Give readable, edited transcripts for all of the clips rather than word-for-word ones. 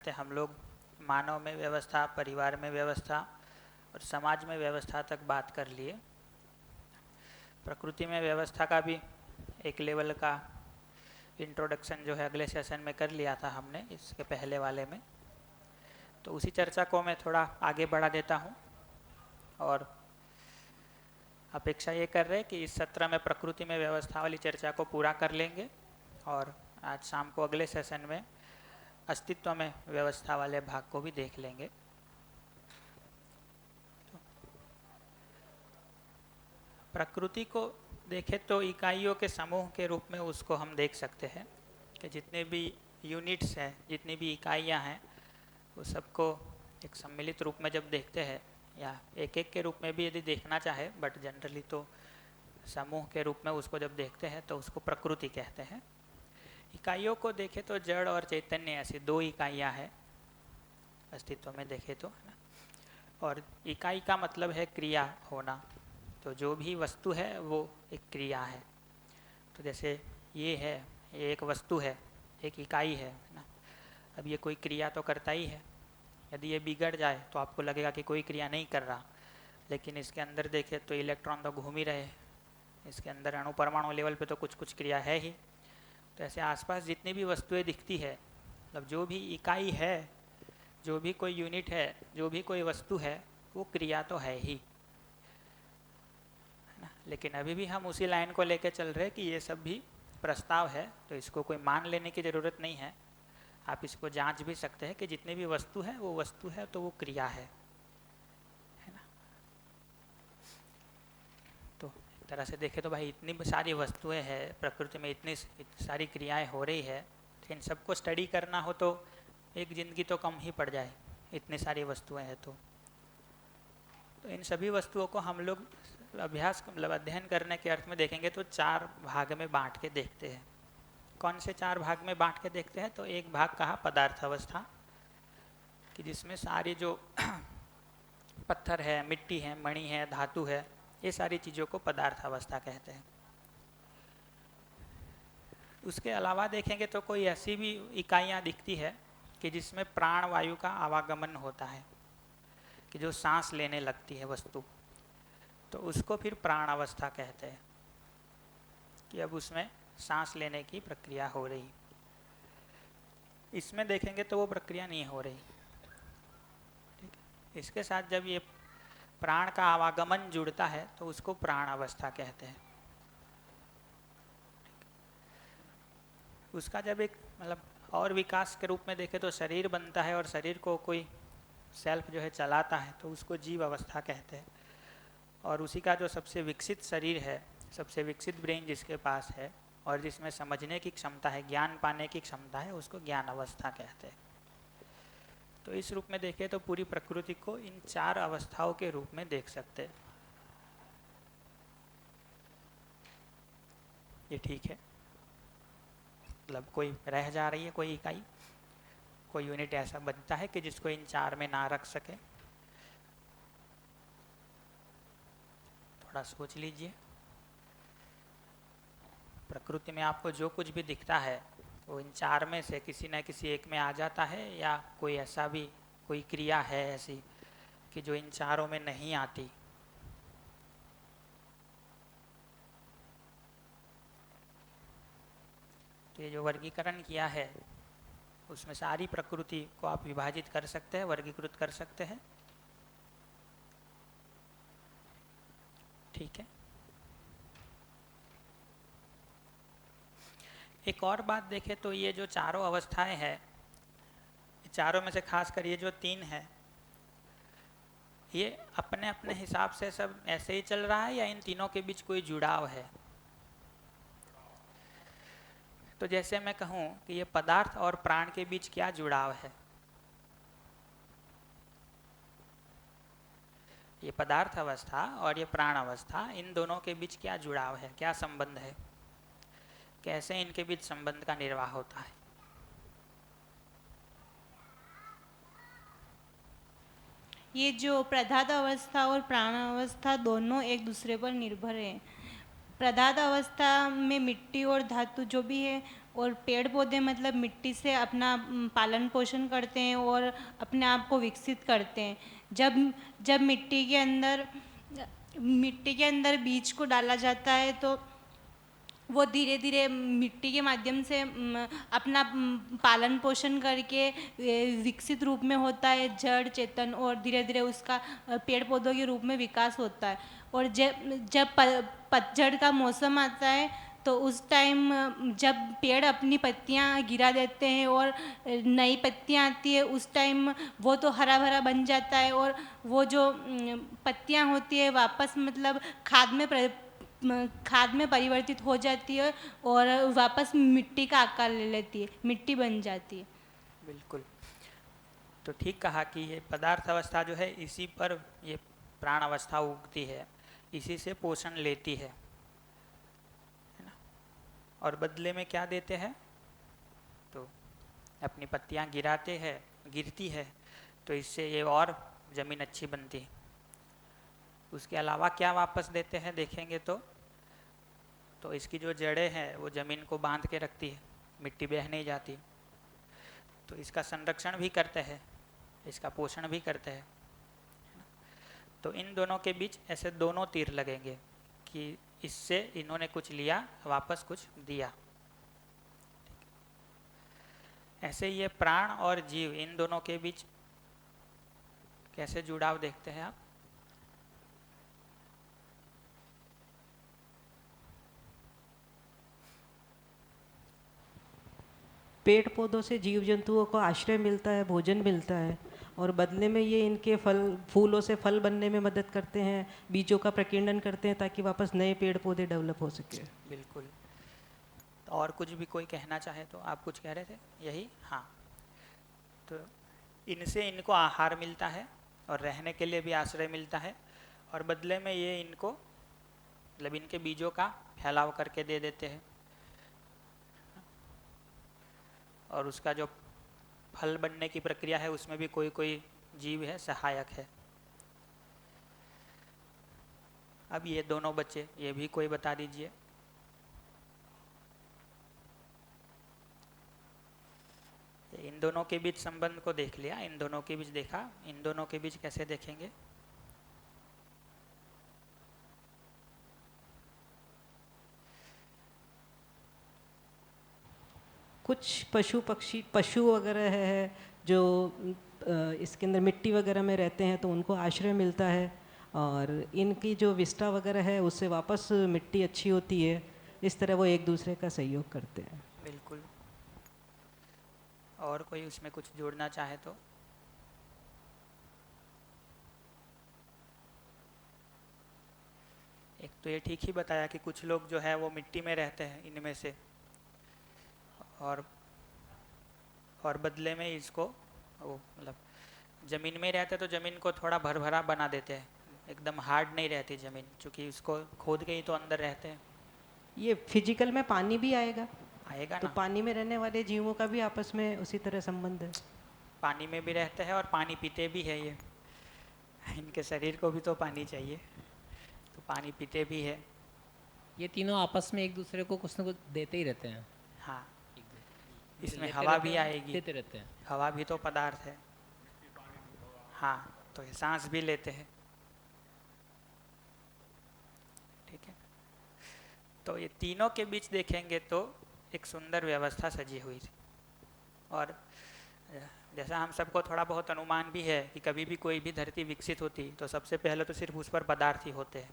हम लोग मानव में व्यवस्था, परिवार में व्यवस्था और समाज में व्यवस्था तक बात कर लिए। प्रकृति में व्यवस्था का भी एक लेवल का इंट्रोडक्शन जो है अगले सेशन में कर लिया था हमने, इसके पहले वाले में। तो उसी चर्चा को मैं थोड़ा आगे बढ़ा देता हूँ और अपेक्षा ये कर रहे हैं कि इस सत्र में प्रकृति में व्यवस्था वाली चर्चा को पूरा कर लेंगे और आज शाम को अगले सेशन में अस्तित्व में व्यवस्था वाले भाग को भी देख लेंगे। तो प्रकृति को देखें तो इकाइयों के समूह के रूप में उसको हम देख सकते हैं कि जितने भी यूनिट्स हैं, जितनी भी इकाइयां हैं, वो सबको एक सम्मिलित रूप में जब देखते हैं या एक एक के रूप में भी यदि देखना चाहे, बट जनरली तो समूह के रूप में उसको जब देखते हैं तो उसको प्रकृति कहते हैं। इकाइयों को देखें तो जड़ और चैतन्य ऐसी दो इकाइयां हैं अस्तित्व में देखें तो, है ना। और इकाई का मतलब है क्रिया होना, तो जो भी वस्तु है वो एक क्रिया है। तो जैसे ये है, ये एक वस्तु है, एक इकाई है ना। अब ये कोई क्रिया तो करता ही है। यदि ये बिगड़ जाए तो आपको लगेगा कि कोई क्रिया नहीं कर रहा, लेकिन इसके अंदर देखें तो इलेक्ट्रॉन तो घूम ही रहे, इसके अंदर अणु परमाणु लेवल पे तो कुछ कुछ क्रिया है ही। तो ऐसे आसपास जितनी भी वस्तुएं दिखती है, मतलब जो भी इकाई है, जो भी कोई यूनिट है, जो भी कोई वस्तु है, वो क्रिया तो है ही, है ना। लेकिन अभी भी हम उसी लाइन को लेकर चल रहे हैं कि ये सब भी प्रस्ताव है, तो इसको कोई मान लेने की ज़रूरत नहीं है। आप इसको जांच भी सकते हैं कि जितनी भी वस्तु है वो वस्तु है तो वो क्रिया है ना। तो एक तरह से देखें तो भाई इतनी सारी वस्तुएं हैं प्रकृति में, इतनी सारी क्रियाएं हो रही है, तो इन सबको स्टडी करना हो तो एक ज़िंदगी तो कम ही पड़ जाए, इतनी सारी वस्तुएं हैं तो इन सभी वस्तुओं को हम लोग अभ्यास मतलब अध्ययन करने के अर्थ में देखेंगे तो चार भाग में बांट के देखते हैं। कौन से चार भाग में बांट के देखते हैं? तो एक भाग कहा पदार्थ अवस्था, कि जिसमें सारी जो पत्थर है, मिट्टी है, मणि है, धातु है, ये सारी चीज़ों को पदार्थ अवस्था कहते हैं। उसके अलावा देखेंगे तो कोई ऐसी भी इकाइयाँ दिखती है कि जिसमें प्राण वायु का आवागमन होता है, कि जो सांस लेने लगती है वस्तु, तो उसको फिर प्राण अवस्था कहते हैं, कि अब उसमें सांस लेने की प्रक्रिया हो रही। इसमें देखेंगे तो वो प्रक्रिया नहीं हो रही, ठीक है। इसके साथ जब ये प्राण का आवागमन जुड़ता है तो उसको प्राण अवस्था कहते हैं। उसका जब एक मतलब और विकास के रूप में देखें तो शरीर बनता है और शरीर को कोई सेल्फ जो है चलाता है, तो उसको जीव अवस्था कहते हैं। और उसी का जो सबसे विकसित शरीर है, सबसे विकसित ब्रेन जिसके पास है और जिसमें समझने की क्षमता है, ज्ञान पाने की क्षमता है, उसको ज्ञान अवस्था कहते हैं। तो इस रूप में देखें तो पूरी प्रकृति को इन चार अवस्थाओं के रूप में देख सकते हैं। ये ठीक है? मतलब कोई रह जा रही है, कोई इकाई, कोई यूनिट ऐसा बनता है कि जिसको इन चार में ना रख सके? थोड़ा सोच लीजिए। प्रकृति में आपको जो कुछ भी दिखता है वो इन चार में से किसी न किसी एक में आ जाता है, या कोई ऐसा भी कोई क्रिया है ऐसी कि जो इन चारों में नहीं आती? तो ये जो वर्गीकरण किया है उसमें सारी प्रकृति को आप विभाजित कर सकते हैं, वर्गीकृत कर सकते हैं, ठीक है। एक और बात देखें तो ये जो चारों अवस्थाएं हैं, चारों में से खासकर ये जो तीन है, ये अपने अपने हिसाब से सब ऐसे ही चल रहा है या इन तीनों के बीच कोई जुड़ाव है? तो जैसे मैं कहूँ कि ये पदार्थ और प्राण के बीच क्या जुड़ाव है? ये पदार्थ अवस्था और ये प्राण अवस्था, इन दोनों के बीच क्या जुड़ाव है, क्या संबंध है, कैसे इनके बीच संबंध का निर्वाह होता है? ये जो पदार्थ अवस्था और प्राण अवस्था दोनों एक दूसरे पर निर्भर है। पदार्थ अवस्था में मिट्टी और धातु जो भी है और पेड़ पौधे मतलब मिट्टी से अपना पालन पोषण करते हैं और अपने आप को विकसित करते हैं। जब जब मिट्टी के अंदर बीज को डाला जाता है तो वो धीरे धीरे मिट्टी के माध्यम से अपना पालन पोषण करके विकसित रूप में होता है, जड़ चेतन, और धीरे धीरे उसका पेड़ पौधों के रूप में विकास होता है। और जब जब पतझड़ का मौसम आता है तो उस टाइम जब पेड़ अपनी पत्तियां गिरा देते हैं और नई पत्तियां आती है, उस टाइम वो तो हरा भरा बन जाता है और वो जो पत्तियां होती है वापस मतलब खाद में परिवर्तित हो जाती है और वापस मिट्टी का आकार ले लेती है, मिट्टी बन जाती है। बिल्कुल। तो ठीक कहा कि ये पदार्थ अवस्था जो है इसी पर ये प्राण अवस्था उगती है, इसी से पोषण लेती है ना। और बदले में क्या देते हैं, तो अपनी पत्तियां गिरती है तो इससे ये और ज़मीन अच्छी बनती है। उसके अलावा क्या वापस देते हैं देखेंगे तो इसकी जो जड़ें हैं वो ज़मीन को बांध के रखती है, मिट्टी बह नहीं जाती। तो इसका संरक्षण भी करते हैं, इसका पोषण भी करते हैं। तो इन दोनों के बीच ऐसे दोनों तीर लगेंगे कि इससे इन्होंने कुछ लिया, वापस कुछ दिया। ऐसे ये प्राण और जीव, इन दोनों के बीच कैसे जुड़ाव देखते हैं आप? पेड़ पौधों से जीव जंतुओं को आश्रय मिलता है, भोजन मिलता है, और बदले में ये इनके फूलों से फल बनने में मदद करते हैं, बीजों का प्रकीर्णन करते हैं ताकि वापस नए पेड़ पौधे डेवलप हो सके। बिल्कुल। तो और कुछ भी कोई कहना चाहे तो? आप कुछ कह रहे थे यही? हाँ। तो इनसे इनको आहार मिलता है और रहने के लिए भी आश्रय मिलता है, और बदले में ये इनको मतलब इनके बीजों का फैलाव करके दे देते हैं, और उसका जो फल बनने की प्रक्रिया है उसमें भी कोई कोई जीव है, सहायक है। अब ये दोनों बच्चे, ये भी कोई बता दीजिए। इन दोनों के बीच संबंध को देख लिया, इन दोनों के बीच देखा, इन दोनों के बीच कैसे देखेंगे? कुछ पशु वगैरह है जो इसके अंदर मिट्टी वगैरह में रहते हैं तो उनको आश्रय मिलता है, और इनकी जो विष्ठा वगैरह है उससे वापस मिट्टी अच्छी होती है। इस तरह वो एक दूसरे का सहयोग करते हैं। बिल्कुल। और कोई उसमें कुछ जोड़ना चाहे तो? एक तो ये ठीक ही बताया कि कुछ लोग जो है वो मिट्टी में रहते हैं इनमें से, और बदले में इसको वो मतलब ज़मीन में रहते तो ज़मीन को थोड़ा भरभरा बना देते हैं, एकदम हार्ड नहीं रहती ज़मीन, क्योंकि इसको खोद के ही तो अंदर रहते हैं। ये फिजिकल में पानी भी आएगा तो ना? पानी में रहने वाले जीवों का भी आपस में उसी तरह संबंध है। पानी में भी रहते हैं और पानी पीते भी है ये इनके शरीर को भी तो पानी चाहिए, तो पानी पीते भी है। ये तीनों आपस में एक दूसरे को कुछ न कुछ देते ही रहते हैं। हाँ, इसमें हवा भी आएगी, देते रहते हैं। हवा भी तो पदार्थ है। हाँ, तो ये सांस भी लेते हैं। ठीक है। तो ये तीनों के बीच देखेंगे तो एक सुंदर व्यवस्था सजी हुई थी, और जैसा हम सबको थोड़ा बहुत अनुमान भी है कि कभी भी कोई भी धरती विकसित होती तो सबसे पहले तो सिर्फ उस पर पदार्थ ही होते हैं।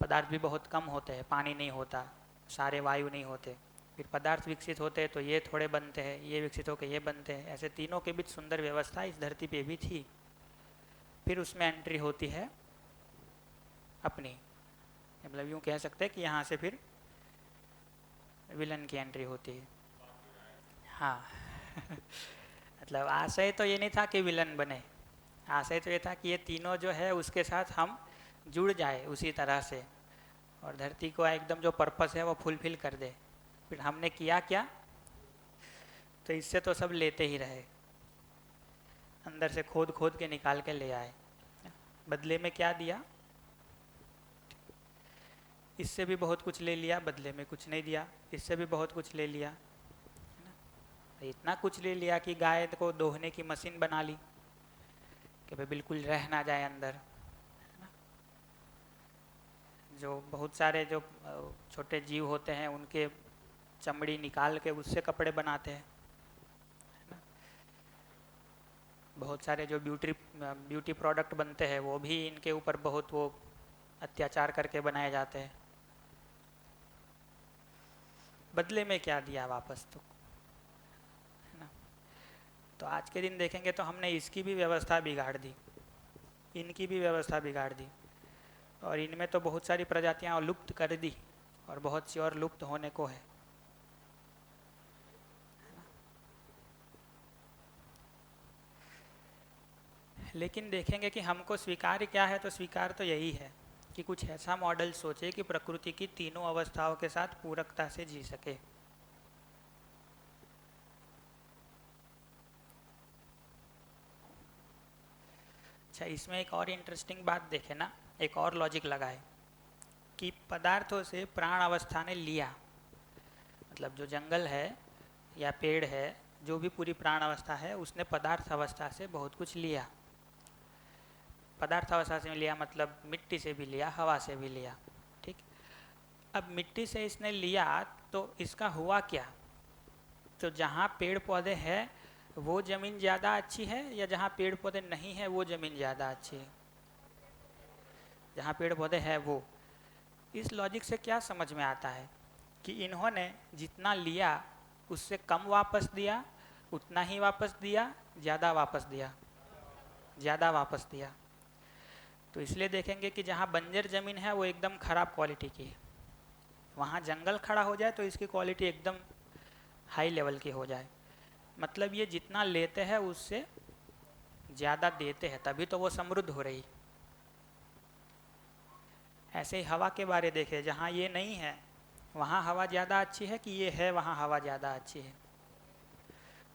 पदार्थ भी बहुत कम होते हैं, पानी नहीं होता, सारे वायु नहीं होते। फिर पदार्थ विकसित होते हैं तो ये थोड़े बनते हैं, ये विकसित होकर ये बनते हैं। ऐसे तीनों के बीच सुंदर व्यवस्था इस धरती पे भी थी। फिर उसमें एंट्री होती है अपनी, मतलब यूँ कह सकते हैं कि यहाँ से फिर विलन की एंट्री होती है। हाँ मतलब आशय तो ये नहीं था कि विलन बने, आशय तो ये था कि ये तीनों जो है उसके साथ हम जुड़ जाए उसी तरह से, और धरती को एकदम जो पर्पस है वो फुलफिल कर दे। फिर हमने किया क्या, तो इससे तो सब लेते ही रहे, अंदर से खोद खोद के निकाल के ले आए। बदले में क्या दिया? इससे भी बहुत कुछ ले लिया, बदले में कुछ नहीं दिया, इससे भी बहुत कुछ ले लिया, है ना। इतना कुछ ले लिया कि गाय को दोहने की मशीन बना ली कि भाई बिल्कुल रह ना जाए अंदर, है ना। जो बहुत सारे जो छोटे जीव होते हैं उनके चमड़ी निकाल के उससे कपड़े बनाते हैं, है ना। बहुत सारे जो ब्यूटी प्रोडक्ट बनते हैं वो भी इनके ऊपर बहुत वो अत्याचार करके बनाए जाते हैं। बदले में क्या दिया वापस, तो है ना। तो आज के दिन देखेंगे तो हमने इसकी भी व्यवस्था बिगाड़ दी, इनकी भी व्यवस्था बिगाड़ दी, और इनमें तो बहुत सारी प्रजातियां लुप्त कर दी और बहुत सी और लुप्त होने को है। लेकिन देखेंगे कि हमको स्वीकार क्या है, तो स्वीकार तो यही है कि कुछ ऐसा मॉडल सोचे कि प्रकृति की तीनों अवस्थाओं के साथ पूरकता से जी सके। अच्छा, इसमें एक और इंटरेस्टिंग बात देखे ना, एक और लॉजिक लगाए कि पदार्थों से प्राण अवस्था ने लिया, मतलब जो जंगल है या पेड़ है, जो भी पूरी प्राण अवस्था है, उसने पदार्थ अवस्था से बहुत कुछ लिया। पदार्थ अवस्था से लिया मतलब मिट्टी से भी लिया, हवा से भी लिया, ठीक। अब मिट्टी से इसने लिया तो इसका हुआ क्या, तो जहाँ पेड़ पौधे हैं वो ज़मीन ज़्यादा अच्छी है या जहाँ पेड़ पौधे नहीं है वो ज़मीन ज़्यादा अच्छी है? जहाँ पेड़ पौधे हैं वो। इस लॉजिक से क्या समझ में आता है कि इन्होंने जितना लिया उससे कम वापस दिया, उतना ही वापस दिया, ज़्यादा वापस दिया, ज़्यादा वापस दिया। तो इसलिए देखेंगे कि जहाँ बंजर ज़मीन है वो एकदम ख़राब क्वालिटी की है, वहाँ जंगल खड़ा हो जाए तो इसकी क्वालिटी एकदम हाई लेवल की हो जाए। मतलब ये जितना लेते हैं उससे ज़्यादा देते हैं, तभी तो वो समृद्ध हो रही। ऐसे ही हवा के बारे देखें, जहाँ ये नहीं है वहाँ हवा ज़्यादा अच्छी है कि ये है वहाँ हवा ज़्यादा अच्छी है?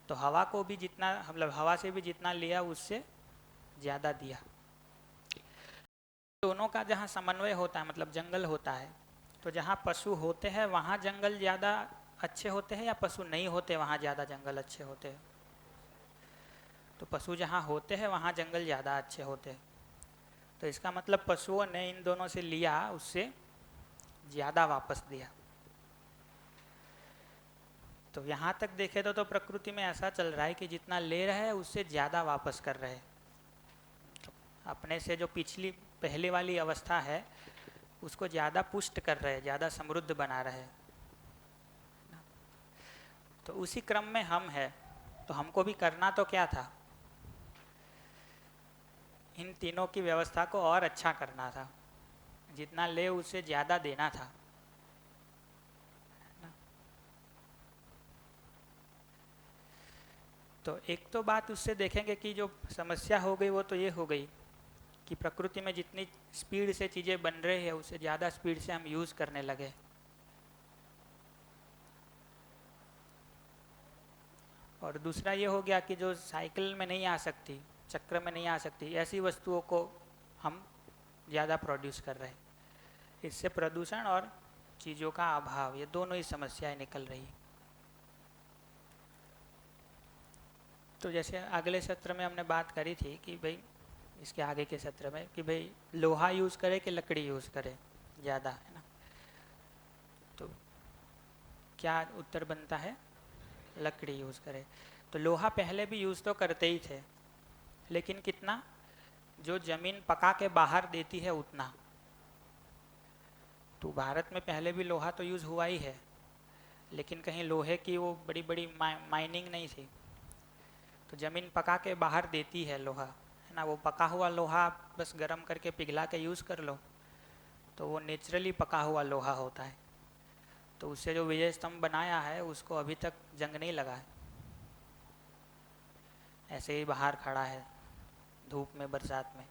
तो हवा को भी जितना, मतलब हवा से भी जितना लिया उससे ज़्यादा दिया। दोनों का जहाँ समन्वय होता है, मतलब जंगल होता है, तो जहाँ पशु होते हैं वहाँ जंगल ज़्यादा अच्छे होते हैं या पशु नहीं होते वहाँ ज़्यादा जंगल अच्छे होते हैं? तो पशु जहाँ होते हैं वहाँ जंगल ज़्यादा अच्छे होते हैं। तो इसका मतलब पशुओं ने इन दोनों से लिया, उससे ज़्यादा वापस दिया। तो यहाँ तक देखे तो प्रकृति में ऐसा चल रहा है कि जितना ले रहे हैं उससे ज़्यादा वापस कर रहे हैं। तो अपने से जो पिछली पहले वाली अवस्था है उसको ज़्यादा पुष्ट कर रहे हैं, ज़्यादा समृद्ध बना रहे हैं। तो उसी क्रम में हम हैं, तो हमको भी करना तो क्या था, इन तीनों की व्यवस्था को और अच्छा करना था, जितना ले उससे ज़्यादा देना था। तो एक तो बात उससे देखेंगे कि जो समस्या हो गई वो तो ये हो गई कि प्रकृति में जितनी स्पीड से चीज़ें बन रही है उससे ज़्यादा स्पीड से हम यूज़ करने लगे। और दूसरा ये हो गया कि जो साइकिल में नहीं आ सकती, चक्र में नहीं आ सकती, ऐसी वस्तुओं को हम ज़्यादा प्रोड्यूस कर रहे हैं। इससे प्रदूषण और चीज़ों का अभाव, ये दोनों ही समस्याएं निकल रही है। तो जैसे अगले सत्र में हमने बात करी थी कि भाई, इसके आगे के सत्र में कि भाई लोहा यूज़ करे कि लकड़ी यूज़ करे ज़्यादा, है ना। तो क्या उत्तर बनता है? लकड़ी यूज़ करे। तो लोहा पहले भी यूज़ तो करते ही थे, लेकिन कितना, जो ज़मीन पका के बाहर देती है उतना। तो भारत में पहले भी लोहा तो यूज़ हुआ ही है, लेकिन कहीं लोहे की वो बड़ी बड़ी माइनिंग नहीं थी। तो ज़मीन पका के बाहर देती है लोहा, है ना। वो पका हुआ लोहा बस गर्म करके पिघला के यूज़ कर लो तो वो नेचुरली पका हुआ लोहा होता है। तो उससे जो विजय स्तंभ बनाया है उसको अभी तक जंग नहीं लगा है, ऐसे ही बाहर खड़ा है धूप में, बरसात में,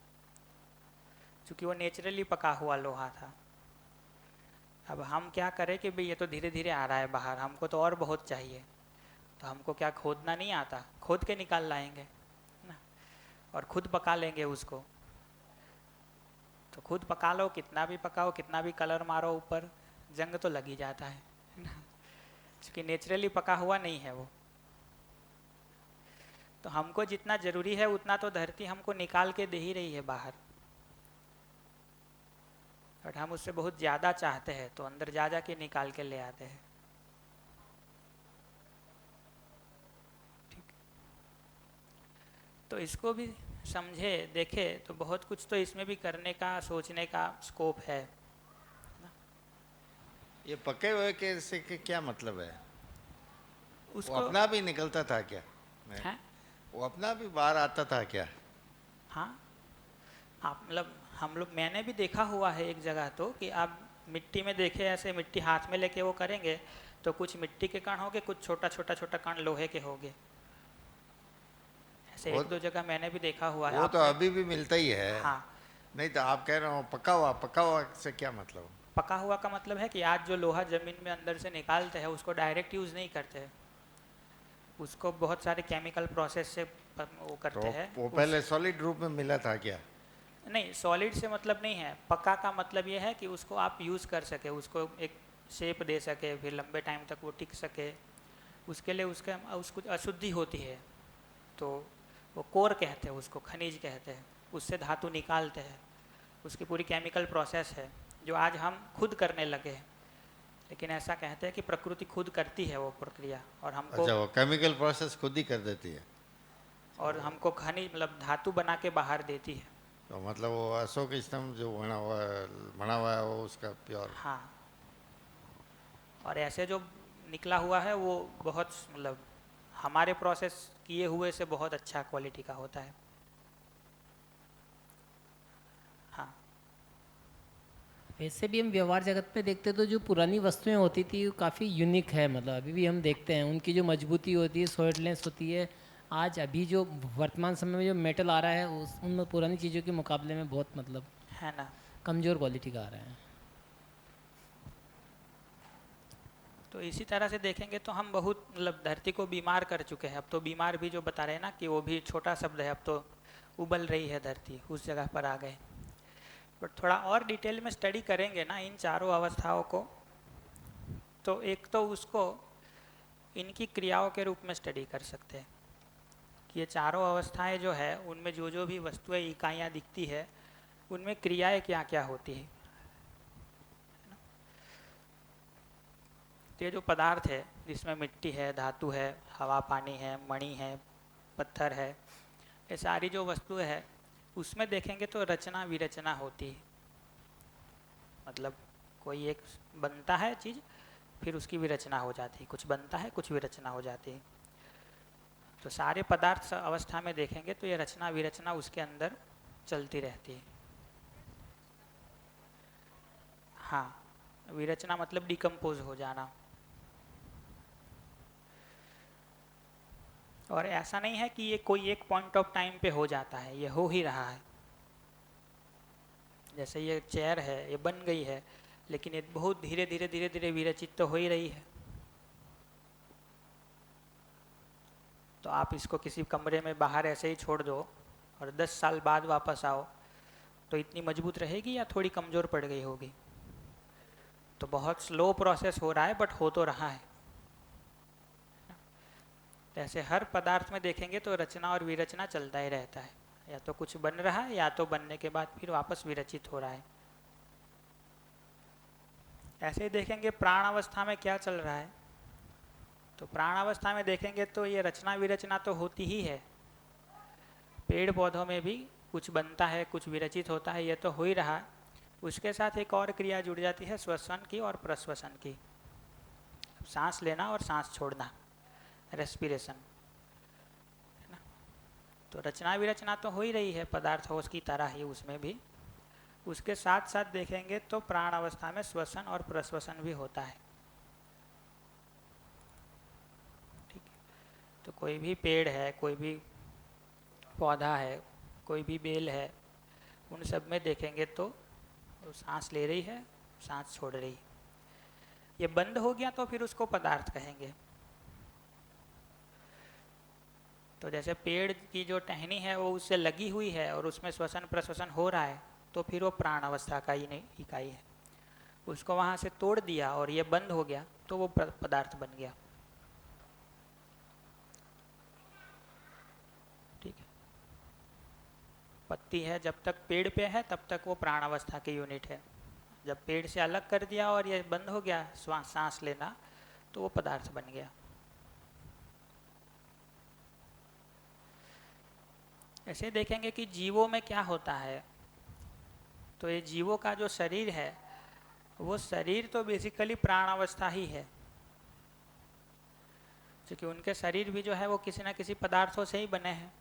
क्योंकि वो नेचुरली पका हुआ लोहा था। अब हम क्या करें कि भाई ये तो धीरे धीरे आ रहा है बाहर, हमको तो और बहुत चाहिए, तो हमको क्या खोदना नहीं आता, खोद के निकाल लाएंगे ना, और खुद पका लेंगे उसको। तो खुद पका लो, कितना भी पकाओ, कितना भी कलर मारो ऊपर, जंग तो लग ही जाता है ना, क्योंकि नेचुरली पका हुआ नहीं है वो। तो हमको जितना ज़रूरी है उतना तो धरती हमको निकाल के दे ही रही है बाहर, बट हम उससे बहुत ज़्यादा चाहते हैं तो अंदर जा जा के निकाल के ले आते हैं। ठीक, तो इसको भी समझे देखे तो बहुत कुछ तो इसमें भी करने का, सोचने का स्कोप है। ये पके हुए के से के क्या मतलब है? वो उसको अपना भी निकलता था क्या? है, वो अपना भी बाहर आता था क्या? हाँ, आप मतलब हम लोग, मैंने भी देखा हुआ है एक जगह तो, कि आप मिट्टी में देखे ऐसे मिट्टी हाथ में लेके वो करेंगे तो कुछ मिट्टी के कण होंगे, कुछ छोटा छोटा छोटा कण लोहे के होंगे, ऐसे वो- एक दो जगह मैंने भी देखा हुआ है। वो तो आपने- अभी भी मिलता ही है। हाँ, नहीं तो आप कह रहे हो पका हुआ से क्या मतलब? पका हुआ का मतलब है कि आज जो लोहा ज़मीन में अंदर से निकालते हैं उसको डायरेक्ट यूज़ नहीं करते हैं, उसको बहुत सारे केमिकल प्रोसेस से वो तो करते हैं। वो पहले सॉलिड रूप में मिला था क्या? नहीं, सॉलिड से मतलब नहीं है, पक्का का मतलब ये है कि उसको आप यूज़ कर सके, उसको एक शेप दे सके, फिर लंबे टाइम तक वो टिक सके। उसके लिए उसको अशुद्धि होती है तो वो कोर कहते हैं, उसको खनिज कहते हैं, उससे धातु निकालते हैं, उसकी पूरी केमिकल प्रोसेस है जो आज हम खुद करने लगे हैं। लेकिन ऐसा कहते हैं कि प्रकृति खुद करती है वो प्रक्रिया, और हमको अच्छा, वो केमिकल प्रोसेस खुद ही कर देती है। और हमको खनिज मतलब धातु बना के बाहर देती है। तो मतलब वो अशोक स्तंभ जो बना हुआ है वो उसका प्योर। हाँ, और ऐसे जो निकला हुआ है वो बहुत मतलब हमारे प्रोसेस किए हुए से बहुत अच्छा क्वालिटी का होता है। हाँ, वैसे भी हम व्यवहार जगत में देखते तो जो पुरानी वस्तुएं होती थी वो काफ़ी यूनिक है, मतलब अभी भी हम देखते हैं उनकी जो मजबूती होती है, सॉलिडनेस होती है। आज अभी जो वर्तमान समय में जो मेटल आ रहा है उनमें पुरानी चीज़ों के मुकाबले में बहुत मतलब है ना। कमज़ोर क्वालिटी का आ रहा है। तो इसी तरह से देखेंगे तो हम बहुत मतलब धरती को बीमार कर चुके हैं। अब तो बीमार भी जो बता रहे हैं ना कि वो भी छोटा शब्द है, अब तो उबल रही है धरती, उस जगह पर आ गए। बट थोड़ा और डिटेल में स्टडी करेंगे ना इन चारों अवस्थाओं को, तो एक तो उसको इनकी क्रियाओं के रूप में स्टडी कर सकते हैं कि ये चारों अवस्थाएं जो है उनमें जो जो भी वस्तुएं इकाइयाँ दिखती है उनमें क्रियाएं क्या क्या होती है। तो ये जो पदार्थ है जिसमें मिट्टी है, धातु है, हवा पानी है, मणि है, पत्थर है, ये सारी जो वस्तुएं है उसमें देखेंगे तो रचना विरचना होती है। मतलब कोई एक बनता है चीज़, फिर उसकी विरचना हो जाती है, कुछ बनता है कुछ विरचना हो जाती है। तो सारे पदार्थ अवस्था में देखेंगे तो ये रचना विरचना उसके अंदर चलती रहती है। हाँ, विरचना मतलब डिकम्पोज हो जाना। और ऐसा नहीं है कि ये कोई एक पॉइंट ऑफ टाइम पे हो जाता है, ये हो ही रहा है। जैसे ये चेयर है, ये बन गई है, लेकिन ये बहुत धीरे धीरे धीरे धीरे विरचित तो हो ही रही है। तो आप इसको किसी कमरे में बाहर ऐसे ही छोड़ दो और 10 साल बाद वापस आओ तो इतनी मजबूत रहेगी या थोड़ी कमज़ोर पड़ गई होगी? तो बहुत स्लो प्रोसेस हो रहा है बट हो तो रहा है। ऐसे हर पदार्थ में देखेंगे तो रचना और विरचना चलता ही रहता है, या तो कुछ बन रहा है या तो बनने के बाद फिर वापस विरचित हो रहा है। ऐसे ही देखेंगे प्राण अवस्था में क्या चल रहा है, तो प्राण अवस्था में देखेंगे तो ये रचना विरचना तो होती ही है। पेड़ पौधों में भी कुछ बनता है कुछ विरचित होता है, ये तो हो ही रहा है। उसके साथ एक और क्रिया जुड़ जाती है श्वसन की और प्रश्वसन की, सांस लेना और सांस छोड़ना, रेस्पिरेशन, है ना। तो रचना विरचना तो हो ही रही है पदार्थों की तरह ही उसमें भी। उसके साथ साथ देखेंगे तो प्राण अवस्था में श्वसन और प्रश्वसन भी होता है। ठीक है, तो कोई भी पेड़ है, कोई भी पौधा है, कोई भी बेल है, उन सब में देखेंगे तो सांस ले रही है, सांस छोड़ रही है। ये बंद हो गया तो फिर उसको पदार्थ कहेंगे। तो जैसे पेड़ की जो टहनी है वो उससे लगी हुई है और उसमें श्वसन प्रश्वसन हो रहा है, तो फिर वो प्राण अवस्था का ही नहीं इकाई है। उसको वहाँ से तोड़ दिया और ये बंद हो गया तो वो पदार्थ बन गया। ठीक है, पत्ती है जब तक पेड़ पे है तब तक वो प्राण अवस्था की यूनिट है। जब पेड़ से अलग कर दिया और ये बंद हो गया सांस लेना तो वो पदार्थ बन गया। ऐसे देखेंगे कि जीवों में क्या होता है। तो ये जीवों का जो शरीर है वो शरीर तो बेसिकली प्राण अवस्था ही है, क्योंकि उनके शरीर भी जो है वो किसी न किसी पदार्थों से ही बने हैं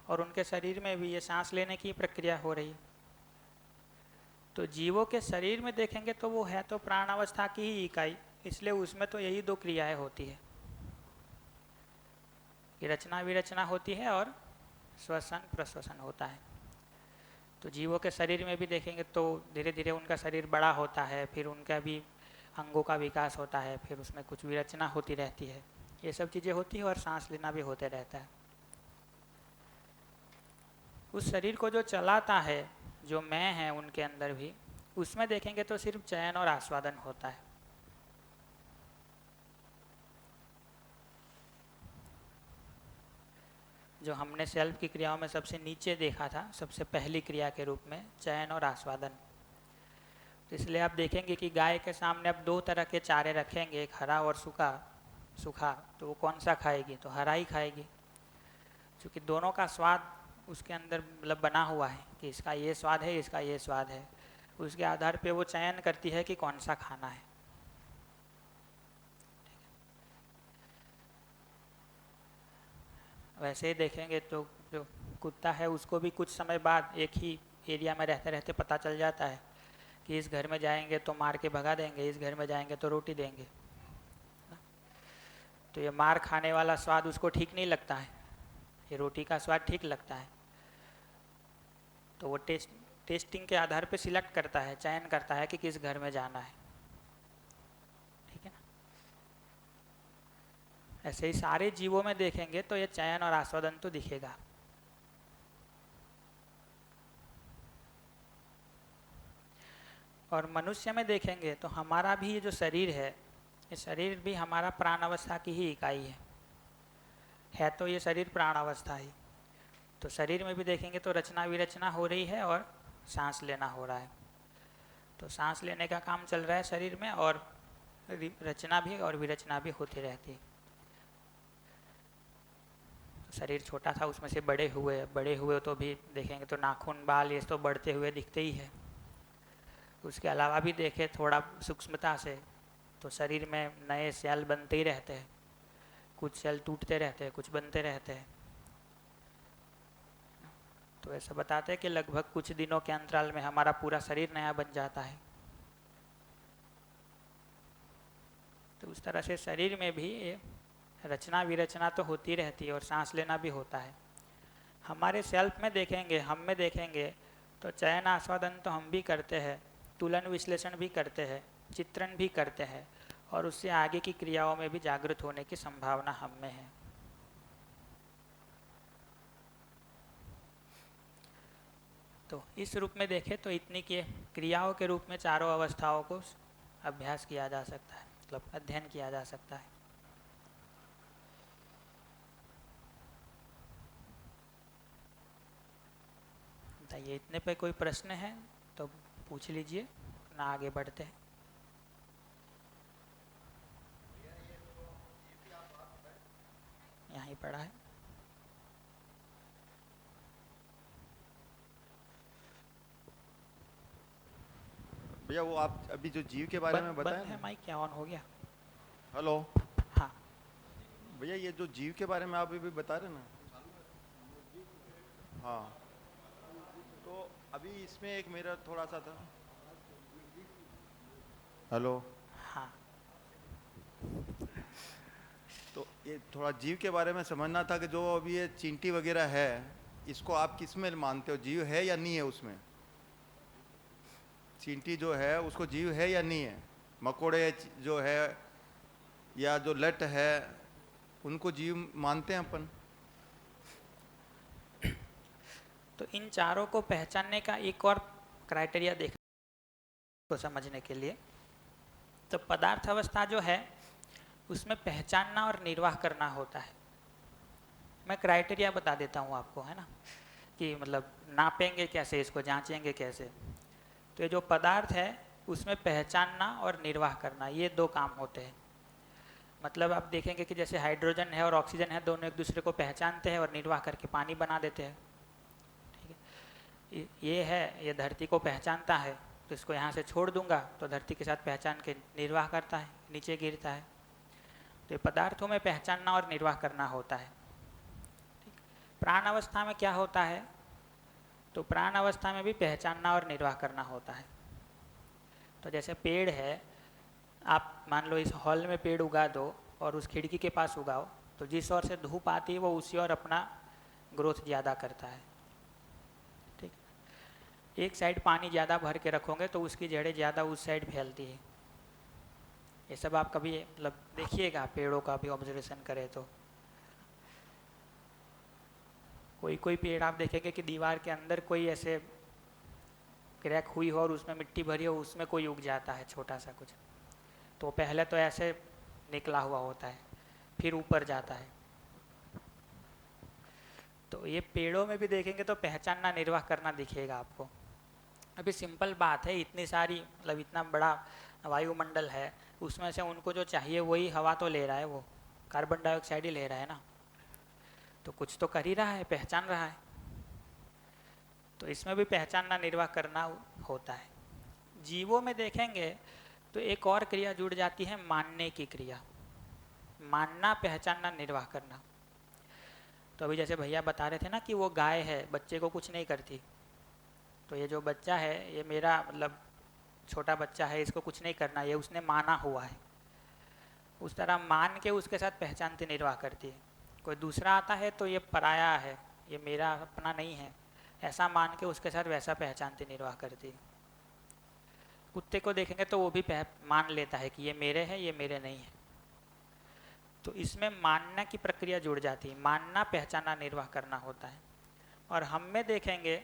और उनके शरीर में भी ये सांस लेने की प्रक्रिया हो रही है। तो जीवों के शरीर में देखेंगे तो वो है तो प्राण अवस्था की ही इकाई, इसलिए उसमें तो यही दो क्रियाएं होती है कि रचना विरचना होती है और श्वसन प्रश्वसन होता है। तो जीवों के शरीर में भी देखेंगे तो धीरे धीरे उनका शरीर बड़ा होता है, फिर उनका भी अंगों का विकास होता है, फिर उसमें कुछ विरचना होती रहती है, ये सब चीज़ें होती है और सांस लेना भी होते रहता है। उस शरीर को जो चलाता है, जो मैं है उनके अंदर भी, उसमें देखेंगे तो सिर्फ चयन और आस्वादन होता है। जो हमने सेल्फ की क्रियाओं में सबसे नीचे देखा था, सबसे पहली क्रिया के रूप में चयन और आस्वादन। तो इसलिए आप देखेंगे कि गाय के सामने अब दो तरह के चारे रखेंगे, एक हरा और सूखा। सूखा तो वो कौन सा खाएगी, तो हरा ही खाएगी, क्योंकि दोनों का स्वाद उसके अंदर मतलब बना हुआ है कि इसका ये स्वाद है, इसका ये स्वाद है। उसके आधार पे वो चयन करती है कि कौन सा खाना है। वैसे ही देखेंगे तो जो कुत्ता है उसको भी कुछ समय बाद एक ही एरिया में रहते रहते पता चल जाता है कि इस घर में जाएंगे तो मार के भगा देंगे, इस घर में जाएंगे तो रोटी देंगे। तो ये मार खाने वाला स्वाद उसको ठीक नहीं लगता है, ये रोटी का स्वाद ठीक लगता है। तो वो टेस्टिंग के आधार पे सिलेक्ट करता है, चयन करता है कि किस घर में जाना है। ठीक है ना। ऐसे ही सारे जीवों में देखेंगे तो ये चयन और आस्वादन तो दिखेगा। और मनुष्य में देखेंगे तो हमारा भी ये जो शरीर है, ये शरीर भी हमारा प्राण अवस्था की ही इकाई है तो ये शरीर प्राण अवस्था ही। तो शरीर में भी देखेंगे तो रचना विरचना हो रही है और सांस लेना हो रहा है। तो सांस लेने का काम चल रहा है शरीर में और रचना भी और विरचना भी होती रहती है। तो शरीर छोटा था उसमें से बड़े हुए तो भी देखेंगे तो नाखून बाल ये तो बढ़ते हुए दिखते ही है। उसके अलावा भी देखें थोड़ा सूक्ष्मता से तो शरीर में नए सेल बनते ही रहते हैं, कुछ सेल टूटते रहते हैं, कुछ बनते रहते हैं। तो ऐसा बताते हैं कि लगभग कुछ दिनों के अंतराल में हमारा पूरा शरीर नया बन जाता है। तो उस तरह से शरीर में भी रचना विरचना तो होती रहती है और सांस लेना भी होता है। हमारे सेल्फ में देखेंगे, हम में देखेंगे तो चयन आस्वादन तो हम भी करते हैं, तुलन विश्लेषण भी करते हैं, चित्रण भी करते हैं और उससे आगे की क्रियाओं में भी जागृत होने की संभावना हम में है। तो इस रूप में देखें तो इतनी की क्रियाओं के रूप में चारों अवस्थाओं को अभ्यास किया जा सकता है, मतलब अध्ययन किया जा सकता है। बताइए, इतने पे कोई प्रश्न है तो पूछ लीजिए, ना आगे बढ़ते हैं। यहाँ ही पढ़ा है। भैया वो आप अभी जो जीव के बारे में बताया बंद है माइक, क्या ऑन हो गया? हेलो हाँ भैया, ये जो जीव के बारे में आप अभी बता रहे ना, हाँ, तो अभी इसमें एक मेरा थोड़ा सा था। हेलो हाँ। तो ये थोड़ा जीव के बारे में समझना था कि जो अभी ये चींटी वगैरह है, इसको आप किस में मानते हो, जीव है या नहीं है? उसमें चींटी जो है उसको जीव है या नहीं है? मकोड़े जो है या जो लट है उनको जीव मानते हैं अपन? तो इन चारों को पहचानने का एक और क्राइटेरिया देख को समझने के लिए। तो पदार्थ अवस्था जो है उसमें पहचानना और निर्वाह करना होता है। मैं क्राइटेरिया बता देता हूँ आपको, है ना, कि मतलब नापेंगे कैसे, इसको जांचेंगे कैसे। तो ये जो पदार्थ है उसमें पहचानना और निर्वाह करना, ये दो काम होते हैं। मतलब आप देखेंगे कि जैसे हाइड्रोजन है और ऑक्सीजन है, दोनों एक दूसरे को पहचानते हैं और निर्वाह करके पानी बना देते हैं। ठीक है, ये है, ये धरती को पहचानता है, तो इसको यहाँ से छोड़ दूंगा तो धरती के साथ पहचान के निर्वाह करता है, नीचे गिरता है। तो ये पदार्थों में पहचानना और निर्वाह करना होता है। प्राण अवस्था में क्या होता है, तो प्राण अवस्था में भी पहचानना और निर्वाह करना होता है। तो जैसे पेड़ है, आप मान लो इस हॉल में पेड़ उगा दो और उस खिड़की के पास उगाओ, तो जिस ओर से धूप आती है वो उसी ओर अपना ग्रोथ ज़्यादा करता है। ठीक, एक साइड पानी ज़्यादा भर के रखोगे तो उसकी जड़ें ज़्यादा उस साइड फैलती है। ये सब आप कभी मतलब देखिएगा, पेड़ों का भी ऑब्जर्वेशन करें तो कोई कोई पेड़ आप देखेंगे कि दीवार के अंदर कोई ऐसे क्रैक हुई हो और उसमें मिट्टी भरी हो, उसमें कोई उग जाता है छोटा सा कुछ, तो पहले तो ऐसे निकला हुआ होता है, फिर ऊपर जाता है। तो ये पेड़ों में भी देखेंगे तो पहचानना निर्वाह करना दिखेगा आपको। अभी सिंपल बात है, इतनी सारी मतलब इतना बड़ा वायुमंडल है, उसमें से उनको जो चाहिए वही हवा तो ले रहा है, वो कार्बन डाइऑक्साइड ही ले रहा है ना, तो कुछ तो कर ही रहा है, पहचान रहा है। तो इसमें भी पहचानना निर्वाह करना होता है। जीवों में देखेंगे तो एक और क्रिया जुड़ जाती है, मानने की क्रिया। मानना, पहचानना, निर्वाह करना। तो अभी जैसे भैया बता रहे थे ना कि वो गाय है, बच्चे को कुछ नहीं करती, तो ये जो बच्चा है ये मेरा मतलब छोटा बच्चा है, इसको कुछ नहीं करना, ये उसने माना हुआ है। उस तरह मान के उसके साथ पहचानती निर्वाह करती है। कोई दूसरा आता है तो ये पराया है, ये मेरा अपना नहीं है, ऐसा मान के उसके साथ वैसा पहचानती निर्वाह करती है। कुत्ते को देखेंगे तो वो भी मान लेता है कि ये मेरे है, ये मेरे नहीं है। तो इसमें मानना की प्रक्रिया जुड़ जाती है, मानना, पहचानना, निर्वाह करना होता है। और हम में देखेंगे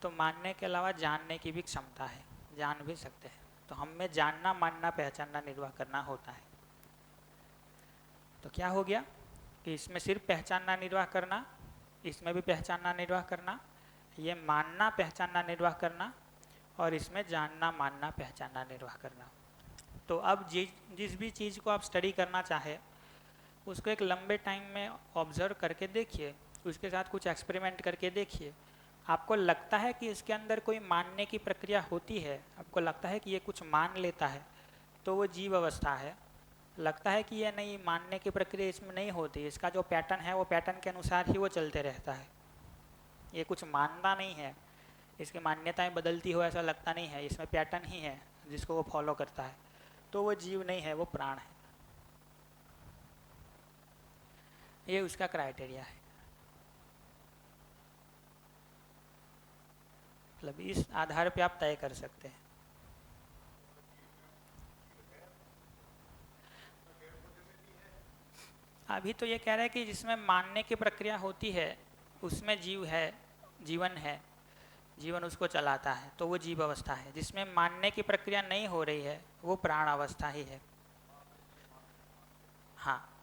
तो मानने के अलावा जानने की भी क्षमता है, जान भी सकते हैं। तो हम में जानना, मानना, पहचानना, निर्वाह करना होता है। तो क्या हो गया कि इसमें सिर्फ पहचानना निर्वाह करना, इसमें भी पहचानना निर्वाह करना, ये मानना, पहचानना, निर्वाह करना, और इसमें जानना, मानना, पहचानना, निर्वाह करना। तो अब जिस भी चीज़ को आप स्टडी करना चाहे उसको एक लंबे टाइम में ऑब्जर्व करके देखिए, उसके साथ कुछ एक्सपेरिमेंट करके देखिए। आपको लगता है कि इसके अंदर कोई मानने की प्रक्रिया होती है, आपको लगता है कि ये कुछ मान लेता है, तो वो जीव अवस्था है। लगता है कि ये नहीं, मानने की प्रक्रिया इसमें नहीं होती, इसका जो पैटर्न है वो पैटर्न के अनुसार ही वो चलते रहता है, ये कुछ मानना नहीं है, इसकी मान्यताएं बदलती हो ऐसा लगता नहीं है, इसमें पैटर्न ही है जिसको वो फॉलो करता है, तो वो जीव नहीं है, वो प्राण है। ये उसका क्राइटेरिया है। मतलब इस आधार पे आप तय कर सकते हैं। अभी तो ये कह रहे हैं कि जिसमें मानने की प्रक्रिया होती है उसमें जीव है, जीवन है, जीवन उसको चलाता है, तो वो जीव अवस्था है। जिसमें मानने की प्रक्रिया नहीं हो रही है वो प्राण अवस्था ही है। हाँ,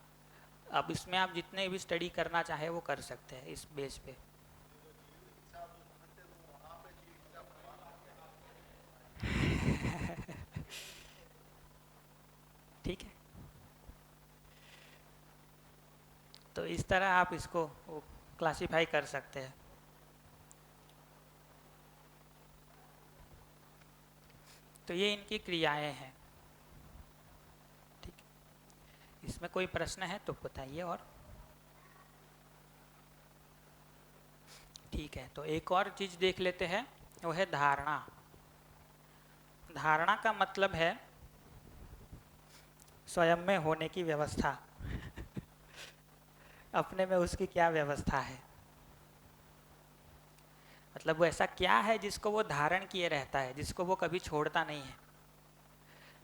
अब इसमें आप जितने भी स्टडी करना चाहे वो कर सकते हैं इस बेस पे। ठीक है, तो इस तरह आप इसको क्लासिफाई कर सकते हैं। तो ये इनकी क्रियाएं हैं। ठीक, इसमें कोई प्रश्न है तो बताइए। और ठीक है, तो एक और चीज देख लेते हैं, वो है धारणा। धारणा का मतलब है स्वयं में होने की व्यवस्था। अपने में उसकी क्या व्यवस्था है, मतलब वो ऐसा क्या है जिसको वो धारण किए रहता है, जिसको वो कभी छोड़ता नहीं है।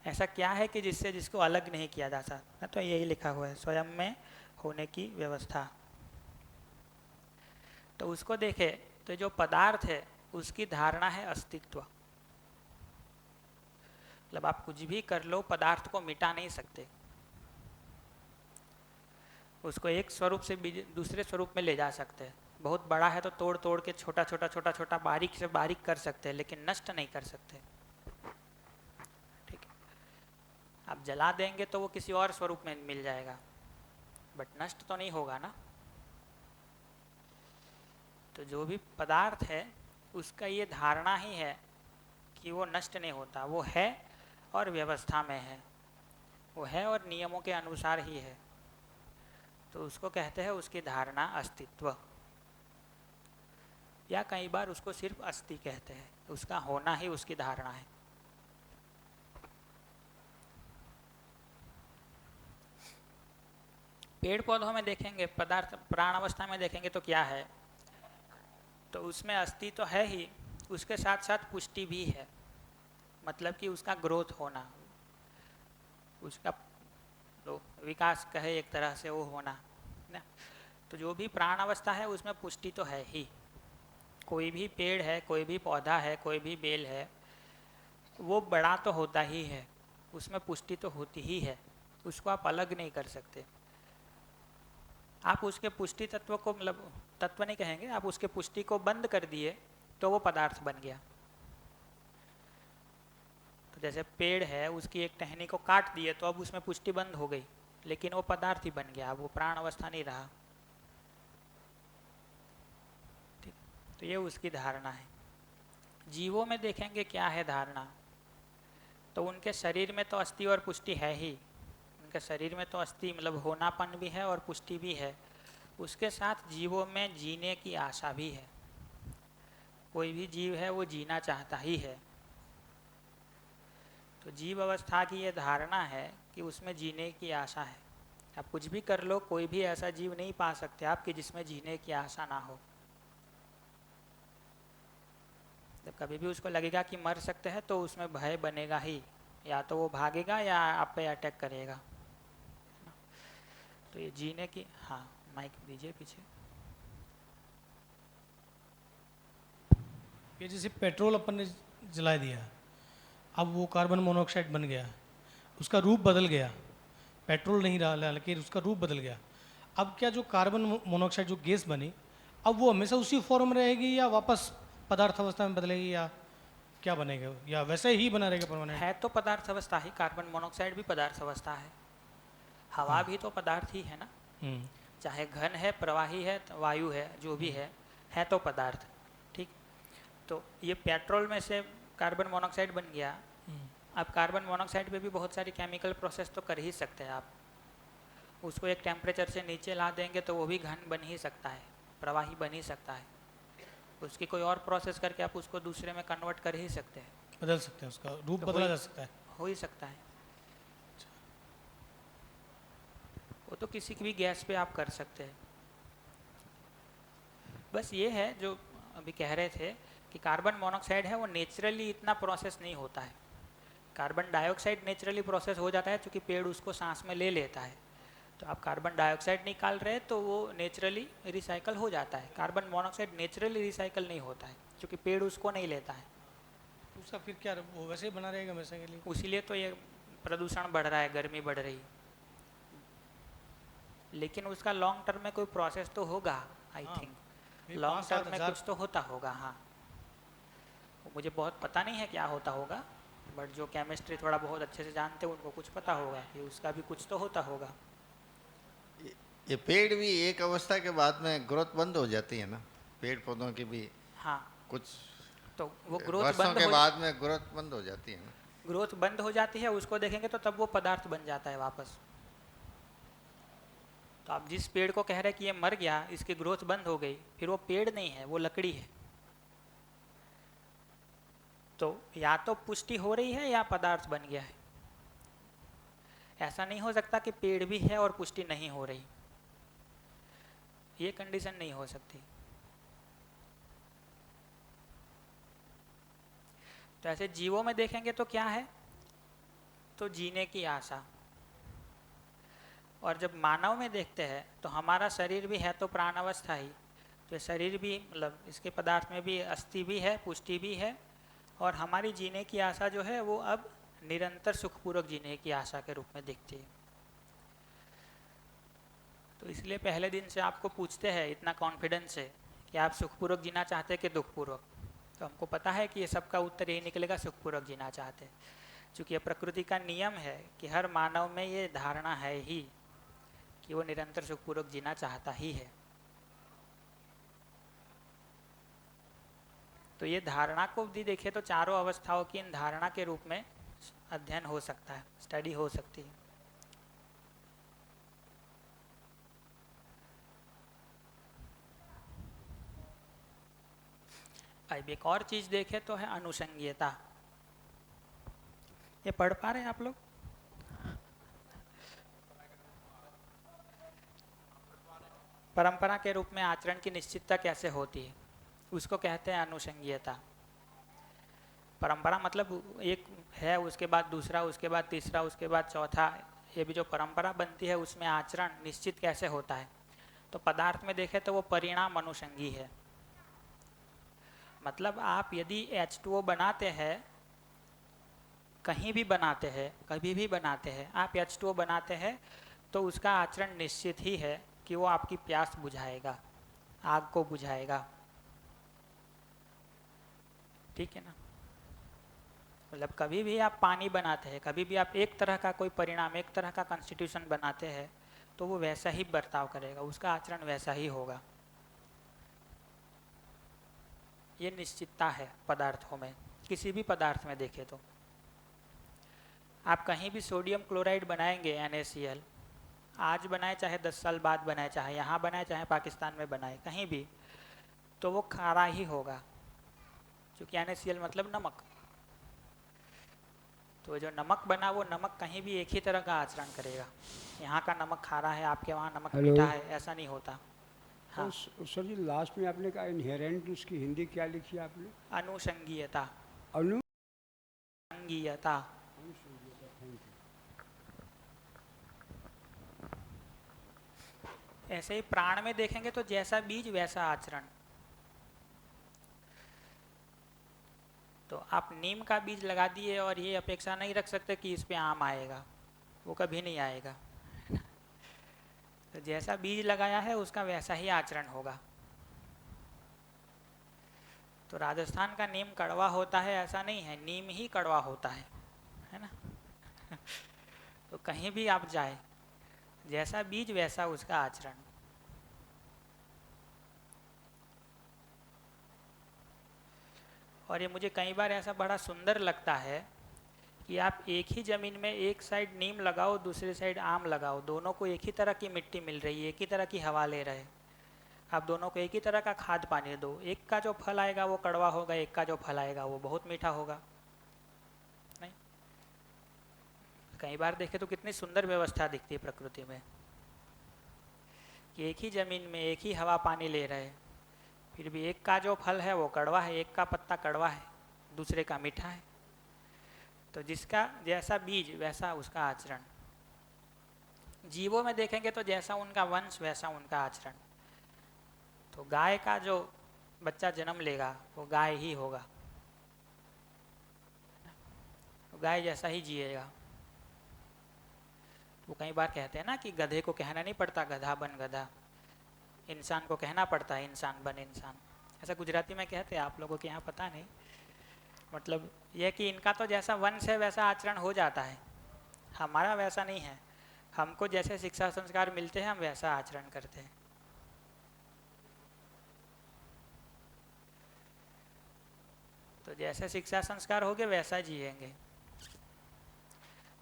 ऐसा क्या है कि जिससे जिसको अलग नहीं किया जा सकता। तो यही लिखा हुआ है, स्वयं में होने की व्यवस्था। तो उसको देखे तो जो पदार्थ है उसकी धारणा है अस्तित्व। मतलब आप कुछ भी कर लो, पदार्थ को मिटा नहीं सकते, उसको एक स्वरूप से दूसरे स्वरूप में ले जा सकते हैं। बहुत बड़ा है तो तोड़ तोड़ के छोटा छोटा छोटा छोटा बारीक से बारीक कर सकते हैं, लेकिन नष्ट नहीं कर सकते। ठीक है, आप जला देंगे तो वो किसी और स्वरूप में मिल जाएगा, बट नष्ट तो नहीं होगा ना। तो जो भी पदार्थ है उसका ये धारणा ही है कि वो नष्ट नहीं होता, वो है और व्यवस्था में है, वो है और नियमों के अनुसार ही है। तो उसको कहते हैं उसकी धारणा अस्तित्व, या कई बार उसको सिर्फ अस्थि कहते हैं, उसका होना ही उसकी धारणा है। पेड़ पौधों में देखेंगे, पदार्थ प्राण अवस्था में देखेंगे तो क्या है, तो उसमें अस्थि तो है ही, उसके साथ साथ पुष्टि भी है, मतलब कि उसका ग्रोथ होना, उसका तो विकास कहे एक तरह से वो होना ना। तो जो भी प्राण अवस्था है उसमें पुष्टि तो है ही। कोई भी पेड़ है, कोई भी पौधा है, कोई भी बेल है, वो बड़ा तो होता ही है, उसमें पुष्टि तो होती ही है, उसको आप अलग नहीं कर सकते। आप उसके पुष्टि तत्व को, मतलब तत्व नहीं कहेंगे, आप उसके पुष्टि को बंद कर दिए तो वो पदार्थ बन गया। तो जैसे पेड़ है, उसकी एक टहनी को काट दिए तो अब उसमें पुष्टि बंद हो गई, लेकिन वो पदार्थ ही बन गया, अब वो प्राण अवस्था नहीं रहा। ठीक, तो ये उसकी धारणा है। जीवों में देखेंगे क्या है धारणा, तो उनके शरीर में तो अस्थि और पुष्टि है ही, उनके शरीर में तो अस्थि मतलब होनापन भी है और पुष्टि भी है, उसके साथ जीवों में जीने की आशा भी है। कोई भी जीव है वो जीना चाहता ही है। तो जीव अवस्था की ये धारणा है कि उसमें जीने की आशा है। आप कुछ भी कर लो, कोई भी ऐसा जीव नहीं पा सकते आप कि जिसमें जीने की आशा ना हो। जब कभी भी उसको लगेगा कि मर सकते हैं तो उसमें भय बनेगा ही, या तो वो भागेगा या आप पे अटैक करेगा। तो ये जीने की, हाँ माइक दीजिए पीछे। ये जैसे पेट्रोल अपन ने जला दिया, अब वो कार्बन मोनोऑक्साइड बन गया, उसका रूप बदल गया, पेट्रोल नहीं रहा लेकिन उसका रूप बदल गया। अब क्या जो कार्बन मोनोऑक्साइड जो गैस बनी, अब वो हमेशा उसी फॉर्म में रहेगी या वापस पदार्थ अवस्था में बदलेगी, या क्या बनेगा, या वैसे ही बना रहेगा परमानेंट? है तो पदार्थ अवस्था ही, कार्बन मोनोऑक्साइड भी पदार्थ अवस्था है, हवा भी तो पदार्थ ही है ना। चाहे घन है, प्रवाही है, वायु है, जो भी है तो पदार्थ। ठीक, तो ये पेट्रोल में से कार्बन मोनोऑक्साइड बन गया। अब कार्बन मोनोऑक्साइड पे भी बहुत सारी केमिकल प्रोसेस तो कर ही सकते हैं आप, उसको एक टेम्परेचर से नीचे ला देंगे तो वो भी घन बन ही सकता है, प्रवाही बन ही सकता है। उसकी कोई और प्रोसेस करके आप उसको दूसरे में कन्वर्ट कर ही सकते हैं, बदल सकते हैं, उसका रूप तो बदला जा सकता है। हो ही सकता है। वो तो किसी की भी गैस पे आप कर सकते हैं। बस ये है जो अभी कह रहे थे कि कार्बन मोनोऑक्साइड है वो नेचुरली इतना प्रोसेस नहीं होता है। कार्बन डाइऑक्साइड नेचुरली प्रोसेस हो जाता है क्योंकि पेड़ उसको सांस में ले लेता है। तो आप कार्बन डाइऑक्साइड निकाल रहे हैं तो वो नेचुरली रिसाइकल हो जाता है। कार्बन मोनोऑक्साइड नेचुरली रिसाइकल नहीं होता है क्योंकि पेड़ उसको नहीं लेता है। उसका फिर क्या, वो वैसे ही बना रहेगा हमेशा के लिए? उसीलिए तो ये प्रदूषण बढ़ रहा है, गर्मी बढ़ रही। लेकिन उसका लॉन्ग टर्म में कोई प्रोसेस तो होगा, आई थिंक लॉन्ग टर्म में कुछ तो होता होगा। हाँ, मुझे बहुत पता नहीं है क्या होता होगा, बट जो केमिस्ट्री थोड़ा बहुत अच्छे से जानते हैं उनको कुछ पता होगा कि उसका भी कुछ तो होता होगा। ये पेड़ भी एक अवस्था के बाद में ग्रोथ बंद हो जाती है ना, पेड़ पौधों की भी हाँ, कुछ तो वो ग्रोथ वर्षों बंद के हो, बाद में ग्रोथ बंद हो जाती है ना। ग्रोथ बंद हो जाती है, उसको देखेंगे तो तब वो पदार्थ बन जाता है वापस। तो आप जिस पेड़ को कह रहे हैं कि ये मर गया, इसकी ग्रोथ बंद हो गई, फिर वो पेड़ नहीं है, वो लकड़ी है। तो या तो पुष्टि हो रही है या पदार्थ बन गया है। ऐसा नहीं हो सकता कि पेड़ भी है और पुष्टि नहीं हो रही, ये कंडीशन नहीं हो सकती। तो ऐसे जीवों में देखेंगे तो क्या है, तो जीने की आशा। और जब मानव में देखते हैं तो हमारा शरीर भी है तो प्राण अवस्था ही, तो शरीर भी मतलब इसके पदार्थ में भी अस्थि भी है, पुष्टि भी है, और हमारी जीने की आशा जो है वो अब निरंतर सुखपूर्वक जीने की आशा के रूप में दिखती है। तो इसलिए पहले दिन से आपको पूछते हैं इतना कॉन्फिडेंस है कि आप सुखपूर्वक जीना चाहते हैं कि दुखपूर्वक, तो हमको पता है कि ये सबका उत्तर यही निकलेगा, सुखपूर्वक जीना चाहते हैं। चूँकि ये प्रकृति का नियम है कि हर मानव में ये धारणा है ही कि वो निरंतर सुखपूर्वक जीना चाहता ही है। तो ये धारणा को भी देखें तो चारों अवस्थाओं की इन धारणा के रूप में अध्ययन हो सकता है, स्टडी हो सकती है। अब एक और चीज देखें तो है अनुषंगीयता। ये पढ़ पा रहे हैं आप लोग? परंपरा के रूप में आचरण की निश्चितता कैसे होती है, उसको कहते हैं अनुषंगीयता। परंपरा मतलब एक है, उसके बाद दूसरा, उसके बाद तीसरा, उसके बाद चौथा, ये भी जो परंपरा बनती है उसमें आचरण निश्चित कैसे होता है। तो पदार्थ में देखें तो वो परिणाम अनुषंगी है। मतलब आप यदि H2O बनाते हैं, कहीं भी बनाते हैं, कभी भी बनाते हैं, आप H2O बनाते हैं तो उसका आचरण निश्चित ही है कि वो आपकी प्यास बुझाएगा, आग को बुझाएगा। ठीक है ना? मतलब कभी भी आप पानी बनाते हैं, कभी भी आप एक तरह का कोई परिणाम, एक तरह का कॉन्स्टिट्यूशन बनाते हैं तो वो वैसा ही बर्ताव करेगा, उसका आचरण वैसा ही होगा। ये निश्चितता है पदार्थों में। किसी भी पदार्थ में देखें तो आप कहीं भी सोडियम क्लोराइड बनाएंगे NaCl, आज बनाए चाहे 10 साल बाद बनाए, चाहे यहाँ बनाए चाहे पाकिस्तान में बनाए, कहीं भी, तो वो खारा ही होगा, क्योंकि NaCl मतलब नमक। तो जो नमक बना वो नमक कहीं भी एक ही तरह का आचरण करेगा। यहाँ का नमक खारा है, आपके वहाँ नमक मीठा है, ऐसा नहीं होता। हाँ। तो सर जी लास्ट में आपने कहा इनहेरेंट, उसकी हिंदी क्या लिखी आपने? अनुषंगीयता। अनुषंगीयता। ऐसे ही प्राण में देखेंगे तो जैसा बीज वैसा आचरण। तो आप नीम का बीज लगा दिए और ये अपेक्षा नहीं रख सकते कि इस पे आम आएगा, वो कभी नहीं आएगा। तो जैसा बीज लगाया है उसका वैसा ही आचरण होगा। तो राजस्थान का नीम कड़वा होता है ऐसा नहीं है, नीम ही कड़वा होता है ना? तो कहीं भी आप जाए, जैसा बीज वैसा उसका आचरण। और ये मुझे कई बार ऐसा बड़ा सुंदर लगता है कि आप एक ही ज़मीन में एक साइड नीम लगाओ, दूसरी साइड आम लगाओ, दोनों को एक ही तरह की मिट्टी मिल रही है, एक ही तरह की हवा ले रहे, आप दोनों को एक ही तरह का खाद पानी दो, एक का जो फल आएगा वो कड़वा होगा, एक का जो फल आएगा वो बहुत मीठा होगा। नहीं, कई बार देखे तो कितनी सुंदर व्यवस्था दिखती है प्रकृति में कि एक ही ज़मीन में एक ही हवा पानी ले रहे, फिर भी एक का जो फल है वो कड़वा है, एक का पत्ता कड़वा है, दूसरे का मीठा है। तो जिसका जैसा बीज वैसा उसका आचरण। जीवों में देखेंगे तो जैसा उनका वंश वैसा उनका आचरण। तो गाय का जो बच्चा जन्म लेगा वो गाय ही होगा, तो गाय जैसा ही जिएगा। वो कई बार कहते हैं ना कि गधे को कहना नहीं पड़ता गधा बन गधा, इंसान को कहना पड़ता है इंसान बन इंसान। ऐसा गुजराती में कहते हैं, आप लोगों के यहाँ पता नहीं। मतलब यह कि इनका तो जैसा वंश है वैसा आचरण हो जाता है, हमारा वैसा नहीं है। हमको जैसे शिक्षा संस्कार मिलते हैं हम वैसा आचरण करते हैं। तो जैसे शिक्षा संस्कार हो गए वैसा जिएंगे।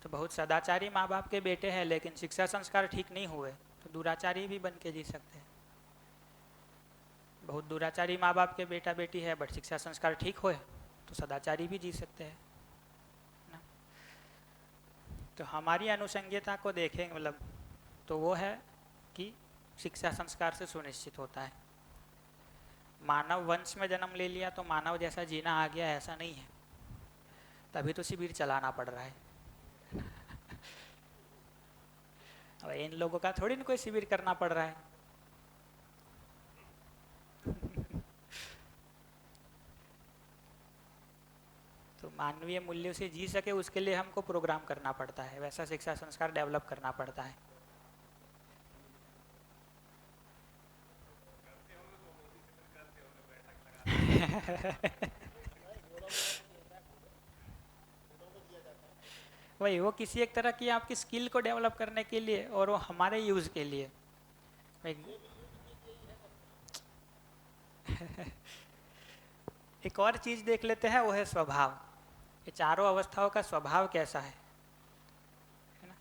तो बहुत सदाचारी माँ बाप के बेटे हैं लेकिन शिक्षा संस्कार ठीक नहीं हुए तो दुराचारी भी बन के जी सकते हैं। बहुत दुराचारी माँ बाप के बेटा बेटी है बट शिक्षा संस्कार ठीक हुए तो सदाचारी भी जी सकते हैं ना। तो हमारी अनुषंगीयता को देखें मतलब तो वो है कि शिक्षा संस्कार से सुनिश्चित होता है। मानव वंश में जन्म ले लिया तो मानव जैसा जीना आ गया, ऐसा नहीं है। तभी तो शिविर चलाना पड़ रहा है। अब इन लोगों का थोड़ी ना कोई शिविर करना पड़ रहा है। तो तो मानवीय मूल्यों से जी सके उसके लिए हमको प्रोग्राम करना पड़ता है, वैसा शिक्षा संस्कार डेवलप करना पड़ता है। वही, वो किसी एक तरह की आपकी स्किल को डेवलप करने के लिए और वो हमारे यूज के लिए। एक और चीज देख लेते हैं, वो है स्वभाव। ये चारों अवस्थाओं का स्वभाव कैसा है ना?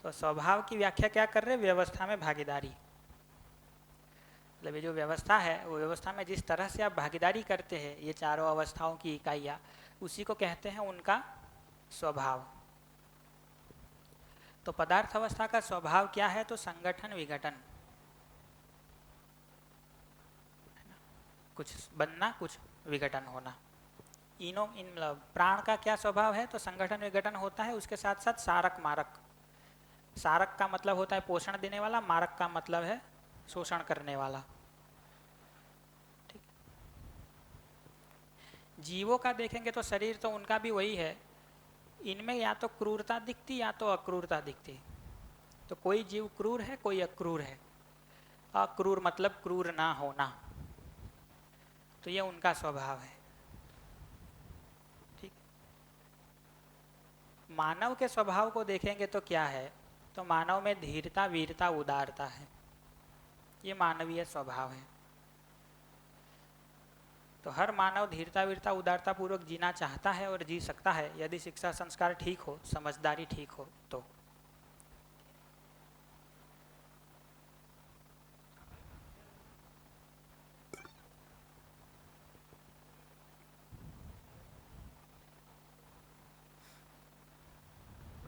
तो स्वभाव की व्याख्या क्या कर रहे हैं? व्यवस्था में भागीदारी। मतलब ये जो व्यवस्था है, वो व्यवस्था में जिस तरह से आप भागीदारी करते हैं, ये चारों अवस्थाओं की इकाइयाँ, उसी को कहते हैं उनका स्वभाव। तो पदार्थ अवस्था का स्वभाव क्या है? तो संगठन विघटन, कुछ बनना कुछ विघटन होना। इन प्राण का क्या स्वभाव है? तो संगठन विघटन होता है, उसके साथ साथ सारक मारक। सारक का मतलब होता है पोषण देने वाला, मारक का मतलब है शोषण करने वाला। ठीक। जीवों का देखेंगे तो शरीर तो उनका भी वही है, इनमें या तो क्रूरता दिखती या तो अक्रूरता दिखती। तो कोई जीव क्रूर है, कोई अक्रूर है। अक्रूर मतलब क्रूर ना होना, तो ये उनका स्वभाव है। ठीक। मानव के स्वभाव को देखेंगे तो क्या है? तो मानव में धीरता, वीरता, उदारता है, ये मानवीय स्वभाव है। तो हर मानव धीरता, वीरता, उदारता पूर्वक जीना चाहता है और जी सकता है, यदि शिक्षा संस्कार ठीक हो, समझदारी ठीक हो तो।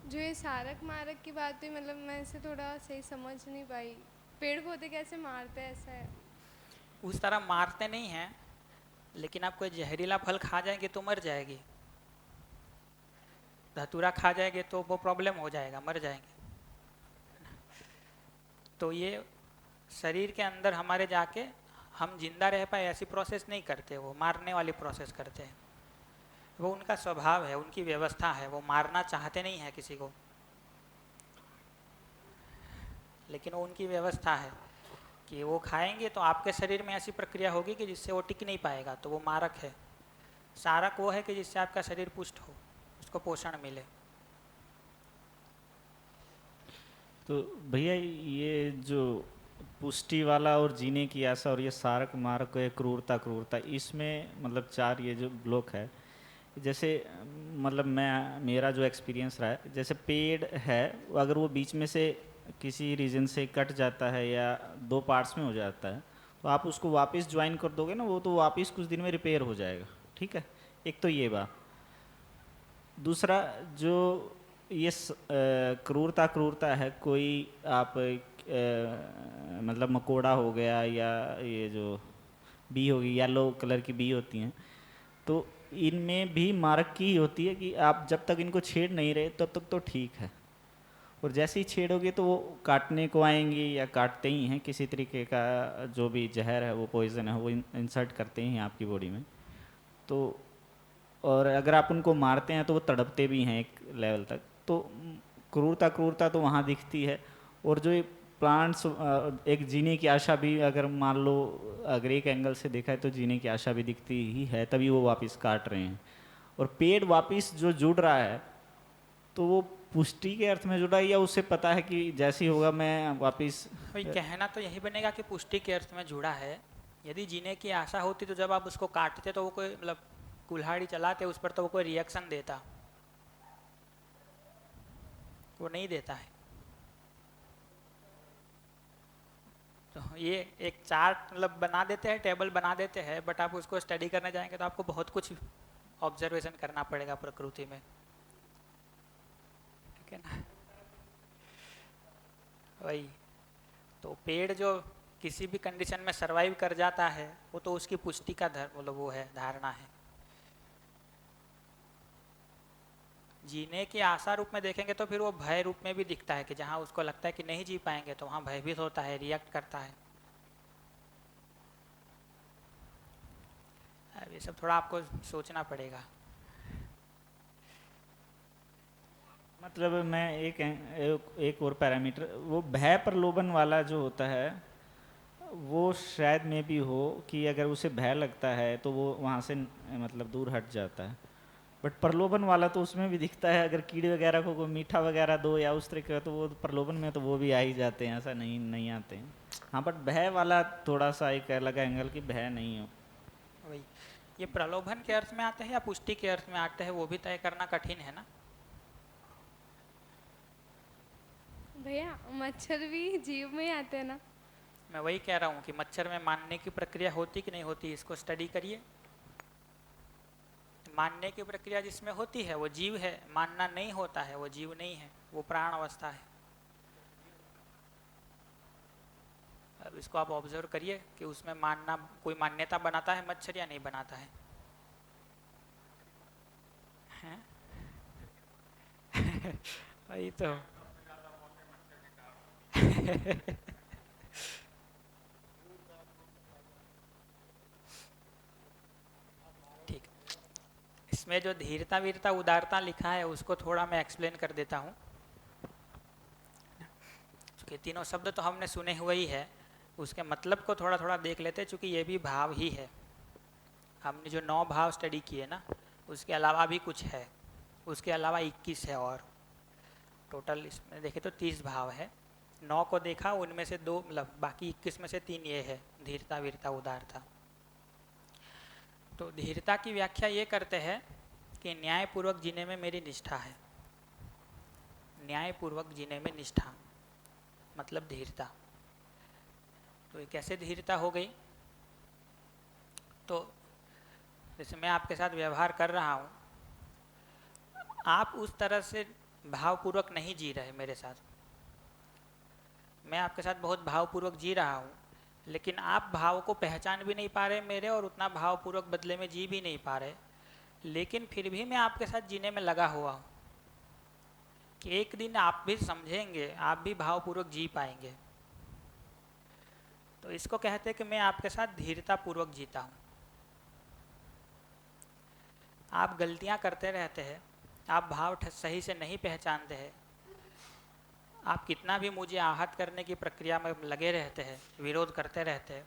जो ये सारक मारक की बात हुई, मतलब मैं इसे थोड़ा सही समझ नहीं पाई। पेड़ पौधे कैसे मारते हैं, ऐसा है? उस तरह मारते नहीं हैं, लेकिन आप कोई जहरीला फल खा जाएंगे तो मर जाएगी। धतूरा खा जाएंगे तो वो प्रॉब्लम हो जाएगा, मर जाएंगे। तो ये शरीर के अंदर हमारे जाके हम जिंदा रह पाए ऐसी प्रोसेस नहीं करते, वो मारने वाली प्रोसेस करते हैं। वो उनका स्वभाव है, उनकी व्यवस्था है, वो मारना चाहते नहीं है किसी को, लेकिन वो उनकी व्यवस्था है कि वो खाएंगे तो आपके शरीर में ऐसी प्रक्रिया होगी कि जिससे वो टिक नहीं पाएगा, तो वो मारक है। सारक वो है कि जिससे आपका शरीर पुष्ट हो, उसको पोषण मिले। तो भैया ये जो पुष्टि वाला और जीने की आशा और ये सारक मारक, ये क्रूरता क्रूरता, इसमें मतलब चार ये जो ब्लॉक है, जैसे मतलब मेरा जो एक्सपीरियंस रहा है, जैसे पेड़ है अगर वो बीच में से किसी रीजन से कट जाता है या दो पार्ट्स में हो जाता है, तो आप उसको वापस ज्वाइन कर दोगे ना, वो तो वापस कुछ दिन में रिपेयर हो जाएगा। ठीक है, एक तो ये बात। दूसरा जो ये क्रूरता क्रूरता है, कोई आप मतलब मकोड़ा हो गया या ये जो बी होगी, येलो कलर की बी होती हैं, तो इनमें भी मारक की ही होती है कि आप जब तक इनको छेड़ नहीं रहे तब तक तो ठीक है, और जैसे ही छेड़ोगे तो वो काटने को आएंगी या काटते ही हैं, किसी तरीके का जो भी जहर है, वो पॉइजन है, वो इंसर्ट करते ही हैं आपकी बॉडी में। तो और अगर आप उनको मारते हैं तो वो तड़पते भी हैं एक लेवल तक। तो क्रूरता क्रूरता तो वहाँ दिखती है। और जो प्लांट्स, एक जीने की आशा भी, अगर मान लो अगर एक एंगल से देखा है तो जीने की आशा भी दिखती ही है, तभी वो वापस काट रहे हैं। और पेड़ वापस जो जुड़ रहा है तो वो पुष्टि के अर्थ में जुड़ा है, या उसे पता है कि जैसे ही होगा मैं वापस? भाई कहना तो यही बनेगा कि पुष्टि के अर्थ में जुड़ा है। यदि जीने की आशा होती तो जब आप उसको काटते तो वो कोई मतलब कुल्हाड़ी चलाते उस पर तो वो कोई रिएक्शन देता, वो नहीं देता है। तो ये एक चार्ट मतलब बना देते हैं, टेबल बना देते हैं, बट आप उसको स्टडी करने जाएंगे तो आपको बहुत कुछ ऑब्जर्वेशन करना पड़ेगा प्रकृति में। ठीक है ना? वही तो पेड़ जो किसी भी कंडीशन में सरवाइव कर जाता है, वो तो उसकी पुष्टि का धर्म मतलब वो है, धारणा है। जीने की आशा रूप में देखेंगे तो फिर वो भय रूप में भी दिखता है कि जहाँ उसको लगता है कि नहीं जी पाएंगे तो वहाँ भयभीत होता है, रिएक्ट करता है। अब ये सब थोड़ा आपको सोचना पड़ेगा। मतलब मैं एक और पैरामीटर, वो भय प्रलोभन वाला जो होता है वो शायद में भी हो कि अगर उसे भय लगता है तो वो वहाँ से मतलब दूर हट जाता है। बट प्रलोभन वाला तो उसमें भी दिखता है, अगर कीड़े वगैरह को कोई मीठा वगैरह दो या उस तरह का, तो वो प्रलोभन में तो वो भी आ ही जाते हैं, ऐसा नहीं नहीं आते हैं। हाँ, बट भय वाला थोड़ा सा एक अलग एंगल की भय नहीं हो। वही, ये प्रलोभन के अर्थ में आते हैं या पुष्टि के अर्थ में आते हैं, वो भी तय करना कठिन है ना। भैया मच्छर भी जीव में ही आते हैं ना। मैं वही कह रहा हूँ कि मच्छर में मानने की प्रक्रिया होती कि नहीं होती, इसको स्टडी करिए। मानने की प्रक्रिया जिसमें होती है वो जीव है, मानना नहीं होता है वो जीव नहीं है, वो प्राण अवस्था है। अब इसको आप ऑब्जर्व करिए कि उसमें मानना, कोई मान्यता बनाता है मच्छर या नहीं बनाता है, हैं? वही तो ठीक। इसमें जो धीरता वीरता उदारता लिखा है उसको थोड़ा मैं एक्सप्लेन कर देता हूँ। क्योंकि तीनों शब्द तो हमने सुने हुए ही है, उसके मतलब को थोड़ा थोड़ा देख लेते हैं, चूँकि ये भी भाव ही है। हमने जो 9 भाव स्टडी किए ना, उसके अलावा भी कुछ है, उसके अलावा 21 है और टोटल इसमें देखे तो 30 भाव है। 9 को देखा, उनमें से 2 मतलब बाकी 21 में से 3 ये है, धीरता वीरता उदारता। तो धीरता की व्याख्या ये करते हैं कि न्यायपूर्वक जीने में मेरी निष्ठा है। न्यायपूर्वक जीने में निष्ठा मतलब धीरता। तो ये कैसे धीरता हो गई? तो जैसे मैं आपके साथ व्यवहार कर रहा हूँ, आप उस तरह से भावपूर्वक नहीं जी रहे मेरे साथ। मैं आपके साथ बहुत भावपूर्वक जी रहा हूँ, लेकिन आप भाव को पहचान भी नहीं पा रहे मेरे, और उतना भावपूर्वक बदले में जी भी नहीं पा रहे। लेकिन फिर भी मैं आपके साथ जीने में लगा हुआ हूँ कि एक दिन आप भी समझेंगे, आप भी भावपूर्वक जी पाएंगे। तो इसको कहते हैं कि मैं आपके साथ धीरतापूर्वक जीता हूँ। आप गलतियाँ करते रहते हैं, आप भाव सही से नहीं पहचानते हैं, आप कितना भी मुझे आहत करने की प्रक्रिया में लगे रहते हैं, विरोध करते रहते हैं,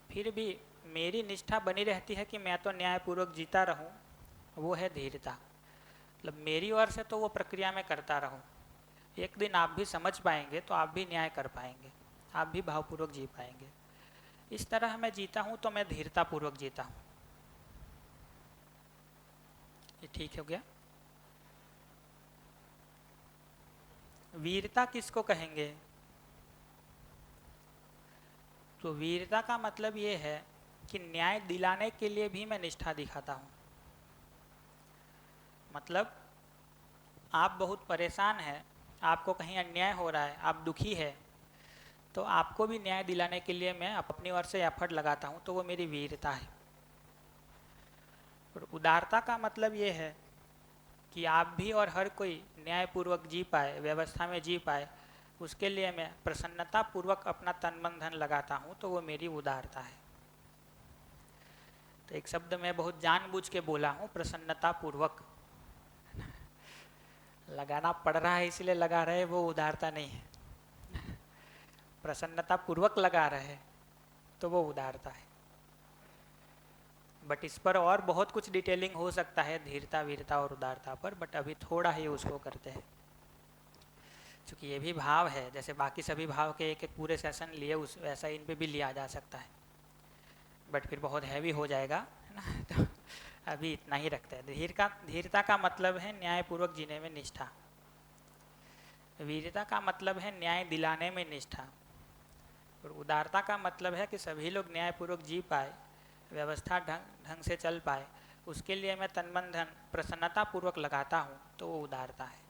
फिर भी मेरी निष्ठा बनी रहती है कि मैं तो न्यायपूर्वक जीता रहूं। वो है धीरता। मतलब मेरी ओर से तो वो प्रक्रिया में करता रहूं। एक दिन आप भी समझ पाएंगे तो आप भी न्याय कर पाएंगे, आप भी भावपूर्वक जी पाएंगे। इस तरह मैं जीता हूं तो मैं धीरतापूर्वक जीता हूं। ये ठीक हो गया। वीरता किसको कहेंगे? तो वीरता का मतलब ये है कि न्याय दिलाने के लिए भी मैं निष्ठा दिखाता हूँ। मतलब आप बहुत परेशान हैं, आपको कहीं अन्याय हो रहा है, आप दुखी है, तो आपको भी न्याय दिलाने के लिए मैं अपनी ओर से एफर्ट लगाता हूँ, तो वो मेरी वीरता है। और उदारता का मतलब ये है कि आप भी और हर कोई न्यायपूर्वक जी पाए, व्यवस्था में जी पाए, उसके लिए मैं प्रसन्नतापूर्वक अपना तन मन धन लगाता हूँ, तो वो मेरी उदारता है। तो एक शब्द मैं बहुत जानबूझ के बोला हूँ, प्रसन्नतापूर्वक। लगाना पड़ रहा है इसलिए लगा रहे, वो उदारता नहीं है। प्रसन्नतापूर्वक लगा रहे तो वो उदारता है। बट इस पर और बहुत कुछ डिटेलिंग हो सकता है धीरता वीरता और उदारता पर, बट अभी थोड़ा ही उसको करते हैं, क्योंकि ये भी भाव है। जैसे बाकी सभी भाव के एक एक पूरे सेशन लिए उस वैसा इन पे भी लिया जा सकता है, बट फिर बहुत हैवी हो जाएगा, है ना। तो अभी इतना ही रखते हैं। धीरता का मतलब है न्यायपूर्वक जीने में निष्ठा। वीरता का मतलब है न्याय दिलाने में निष्ठा। और उदारता का मतलब है कि सभी लोग न्यायपूर्वक जी पाए, व्यवस्था ढंग से चल पाए, उसके लिए मैं तन मन धन प्रसन्नतापूर्वक लगाता हूँ, तो वो उदारता है।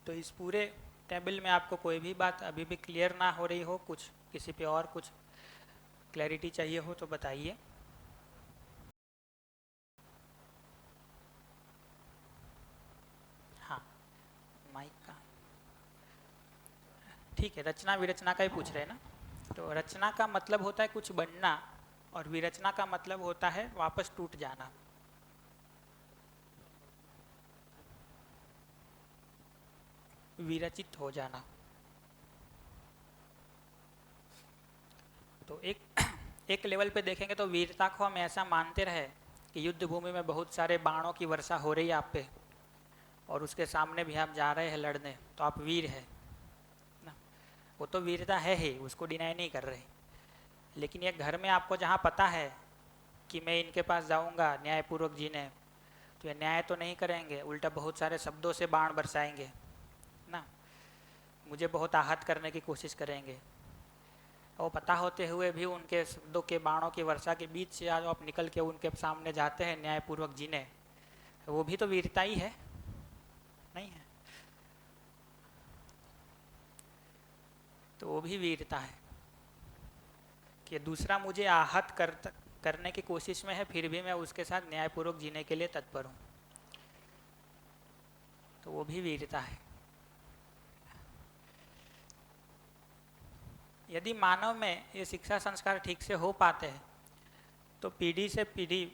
तो इस पूरे टेबल में आपको कोई भी बात अभी भी क्लियर ना हो रही हो, कुछ किसी पे और कुछ क्लैरिटी चाहिए हो तो बताइए। हाँ, माइक का ठीक है। रचना विरचना का ही पूछ रहे हैं ना। तो रचना का मतलब होता है कुछ बनना, और विरचना का मतलब होता है वापस टूट जाना। विरचित हो जाना। तो एक लेवल पे देखेंगे तो वीरता को हम ऐसा मानते रहे कि युद्ध भूमि में बहुत सारे बाणों की वर्षा हो रही है आप पे और उसके सामने भी आप जा रहे हैं लड़ने, तो आप वीर हैं ना। वो तो वीरता है ही, उसको डिनाई नहीं कर रहे। लेकिन ये घर में आपको जहाँ पता है कि मैं इनके पास जाऊँगा न्यायपूर्वक जीने, तो ये न्याय तो नहीं करेंगे, उल्टा बहुत सारे शब्दों से बाण बरसाएंगे ना, मुझे बहुत आहत करने की कोशिश करेंगे। और पता होते हुए भी उनके शब्दों के बाणों की वर्षा के बीच से आज आप निकल के उनके सामने जाते हैं न्यायपूर्वक जीने, वो भी तो वीरता ही है, नहीं है? तो वो भी वीरता है कि दूसरा मुझे आहत करने की कोशिश में है, फिर भी मैं उसके साथ न्यायपूर्वक जीने के लिए तत्पर हूँ, तो वो भी वीरता है। यदि मानव में ये शिक्षा संस्कार ठीक से हो पाते हैं तो पीढ़ी से पीढ़ी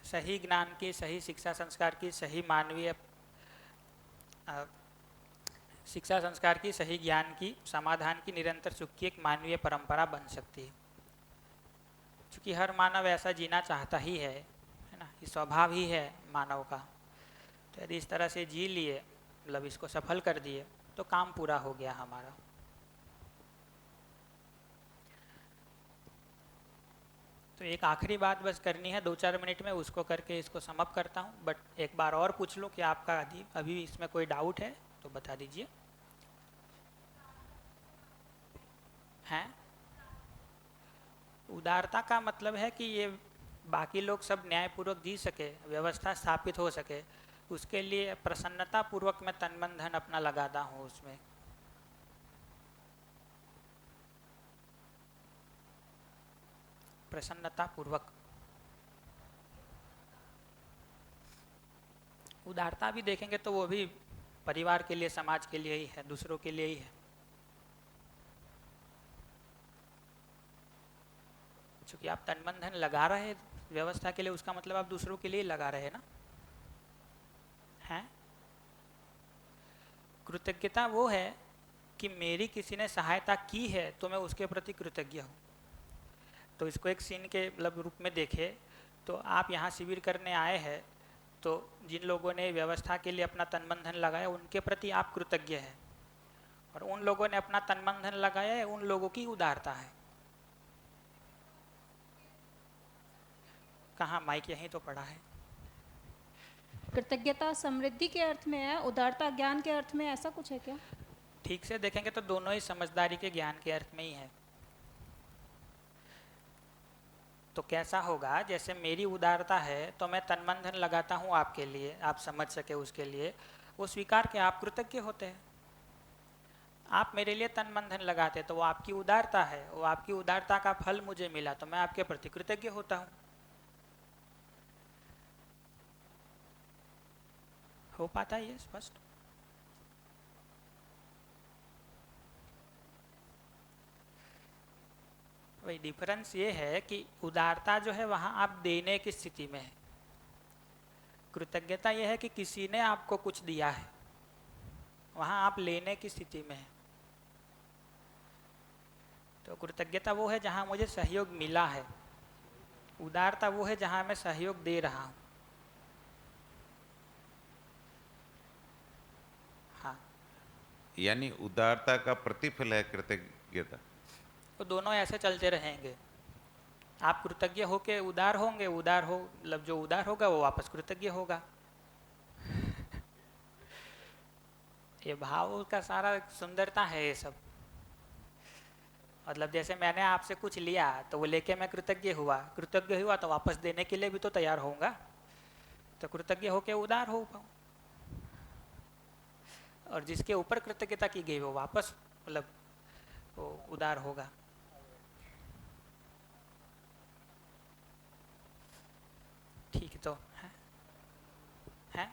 सही ज्ञान की, सही शिक्षा संस्कार की, सही मानवीय शिक्षा संस्कार की, सही ज्ञान की, समाधान की, निरंतर सुख की एक मानवीय परंपरा बन सकती है। क्योंकि हर मानव ऐसा जीना चाहता ही है ना, ये स्वभाव ही है मानव का। तो यदि इस तरह से जी लिए, मतलब इसको सफल कर दिए, तो काम पूरा हो गया हमारा। तो एक आखिरी बात बस करनी है 2-4 मिनट में, उसको करके इसको समअप करता हूँ। बट एक बार और पूछ लूँ कि आपका अभी इसमें कोई डाउट है तो बता दीजिए। हैं? उदारता का मतलब है कि ये बाकी लोग सब न्यायपूर्वक जी सके, व्यवस्था स्थापित हो सके, उसके लिए प्रसन्नता पूर्वक मैं तन मन धन अपना लगाता हूँ उसमें। प्रसन्नता पूर्वक। उदारता भी देखेंगे तो वो भी परिवार के लिए, समाज के लिए ही है, दूसरों के लिए ही है। क्योंकि आप तन मन धन लगा रहे हैं व्यवस्था के लिए, उसका मतलब आप दूसरों के लिए लगा रहे हैं ना। हैं? कृतज्ञता वो है कि मेरी किसी ने सहायता की है तो मैं उसके प्रति कृतज्ञ हूँ। तो इसको एक सीन के मतलब रूप में देखे तो आप यहाँ शिविर करने आए हैं, तो जिन लोगों ने व्यवस्था के लिए अपना तन मन धन लगाया उनके प्रति आप कृतज्ञ हैं, और उन लोगों ने अपना तन मन धन लगाया है, उन लोगों की उदारता है। कहाँ? माइक यहीं तो पड़ा है। कृतज्ञता समृद्धि के अर्थ में है, उदारता ज्ञान के अर्थ में, ऐसा कुछ है क्या? ठीक से देखेंगे तो दोनों ही समझदारी के, ज्ञान के अर्थ में ही है। तो कैसा होगा, जैसे मेरी उदारता है तो मैं तन मन धन लगाता हूँ आपके लिए, आप समझ सके उसके लिए, वो स्वीकार के आप कृतज्ञ होते हैं। आप मेरे लिए तन मन धन लगाते तो वो आपकी उदारता है, वो आपकी उदारता का फल मुझे मिला तो मैं आपके प्रति कृतज्ञ होता हूँ। हो पाता है ये स्पष्ट? वही डिफरेंस ये है कि उदारता जो है वहाँ आप देने की स्थिति में है, कृतज्ञता ये है कि किसी ने आपको कुछ दिया है, वहाँ आप लेने की स्थिति में है। तो कृतज्ञता वो है जहाँ मुझे सहयोग मिला है, उदारता वो है जहाँ मैं सहयोग दे रहा हूँ। हाँ, यानी उदारता का प्रतिफल है कृतज्ञता। तो दोनों ऐसे चलते रहेंगे। आप कृतज्ञ होके उदार होंगे, उदार हो मतलब जो उदार होगा वो वापस कृतज्ञ होगा। ये भाव का सारा सुंदरता है ये सब। मतलब जैसे मैंने आपसे कुछ लिया तो वो लेके मैं कृतज्ञ हुआ तो वापस देने के लिए भी तो तैयार होऊंगा, तो कृतज्ञ होके उदार हो पाऊँ। और जिसके ऊपर कृतज्ञता की गई वो वापस मतलब वो उदार होगा। ठीक है, तो है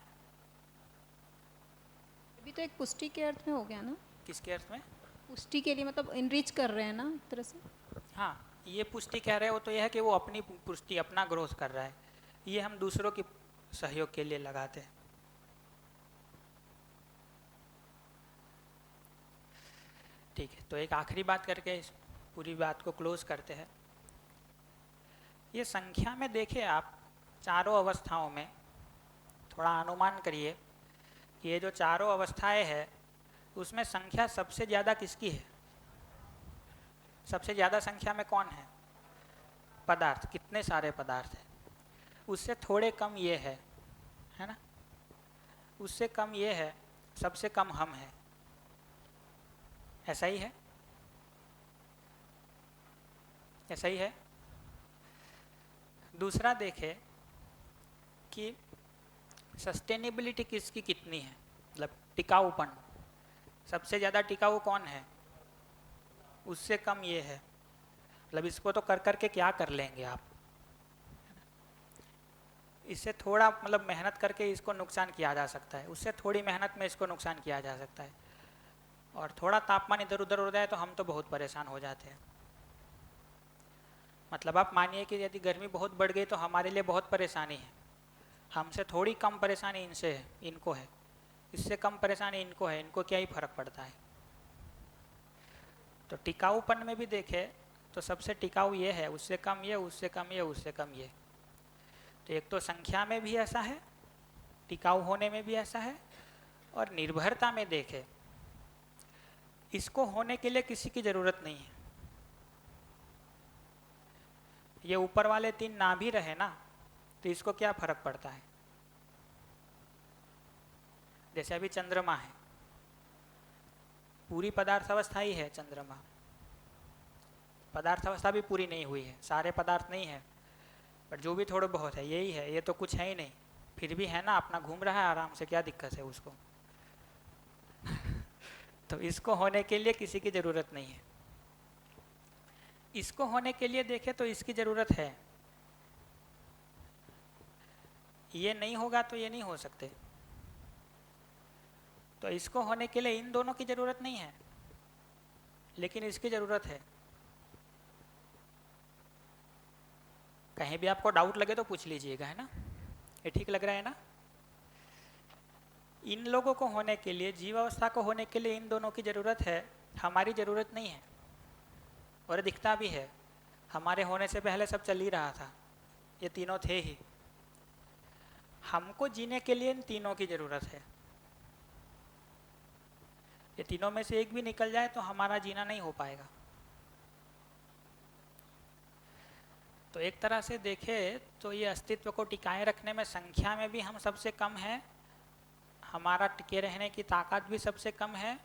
अभी तो एक पुष्टि के अर्थ में हो गया ना? किसके अर्थ में? पुष्टि के लिए मतलब इनरिच कर रहे हैं ना एक तरह से। हाँ, ये पुष्टि कह रहे हो तो यह है कि वो अपनी पुष्टि, अपना ग्रोथ कर रहा है, ये हम दूसरों की सहयोग के लिए लगाते हैं। ठीक है, तो एक आखिरी बात करके इस पूरी बात को क्लोज करते हैं। ये संख्या में देखें आप, चारों अवस्थाओं में थोड़ा अनुमान करिए कि ये जो चारों अवस्थाएं हैं उसमें संख्या सबसे ज़्यादा किसकी है? सबसे ज़्यादा संख्या में कौन है? पदार्थ। कितने सारे पदार्थ हैं? उससे थोड़े कम ये है ना? उससे कम ये है, सबसे कम हम हैं। ऐसा ही है? ऐसा ही है। दूसरा देखें कि सस्टेनेबिलिटी किसकी कितनी है, मतलब टिकाऊपन। सबसे ज़्यादा टिकाऊ कौन है? उससे कम ये है। मतलब इसको तो कर कर के क्या कर लेंगे आप, इससे थोड़ा मतलब मेहनत करके इसको नुकसान किया जा सकता है, उससे थोड़ी मेहनत में इसको नुकसान किया जा सकता है, और थोड़ा तापमान इधर उधर हो जाए तो हम तो बहुत परेशान हो जाते हैं। मतलब आप मानिए कि यदि गर्मी बहुत बढ़ गई तो हमारे लिए बहुत परेशानी है, हमसे थोड़ी कम परेशानी इनसे है, इनको है, इससे कम परेशानी इनको है, इनको क्या ही फर्क पड़ता है। तो टिकाऊपन में भी देखें तो सबसे टिकाऊ ये है, उससे कम ये, उससे कम ये, उससे कम ये। तो एक तो संख्या में भी ऐसा है, टिकाऊ होने में भी ऐसा है, और निर्भरता में देखें, इसको होने के लिए किसी की ज़रूरत नहीं है। ये ऊपर वाले तीन ना भी रहे ना तो इसको क्या फर्क पड़ता है? जैसे अभी चंद्रमा है, पूरी पदार्थ अवस्था ही है चंद्रमा, पदार्थ अवस्था भी पूरी नहीं हुई है, सारे पदार्थ नहीं है, पर जो भी थोड़े बहुत है यही है, ये तो कुछ है ही नहीं, फिर भी है ना, अपना घूम रहा है आराम से, क्या दिक्कत है उसको? तो इसको होने के लिए किसी की ज़रूरत नहीं है। इसको होने के लिए देखें तो इसकी ज़रूरत है, ये नहीं होगा तो ये नहीं हो सकते। तो इसको होने के लिए इन दोनों की ज़रूरत नहीं है, लेकिन इसकी ज़रूरत है। कहीं भी आपको डाउट लगे तो पूछ लीजिएगा, है ना? ये ठीक लग रहा है ना? इन लोगों को होने के लिए, जीव अवस्था को होने के लिए इन दोनों की ज़रूरत है, हमारी ज़रूरत नहीं है। और दिखता भी है, हमारे होने से पहले सब चल ही रहा था, ये तीनों थे ही। हमको जीने के लिए इन तीनों की ज़रूरत है। ये तीनों में से एक भी निकल जाए तो हमारा जीना नहीं हो पाएगा। तो एक तरह से देखें तो ये अस्तित्व को टिकाए रखने में संख्या में भी हम सबसे कम हैं, हमारा टिके रहने की ताकत भी सबसे कम है,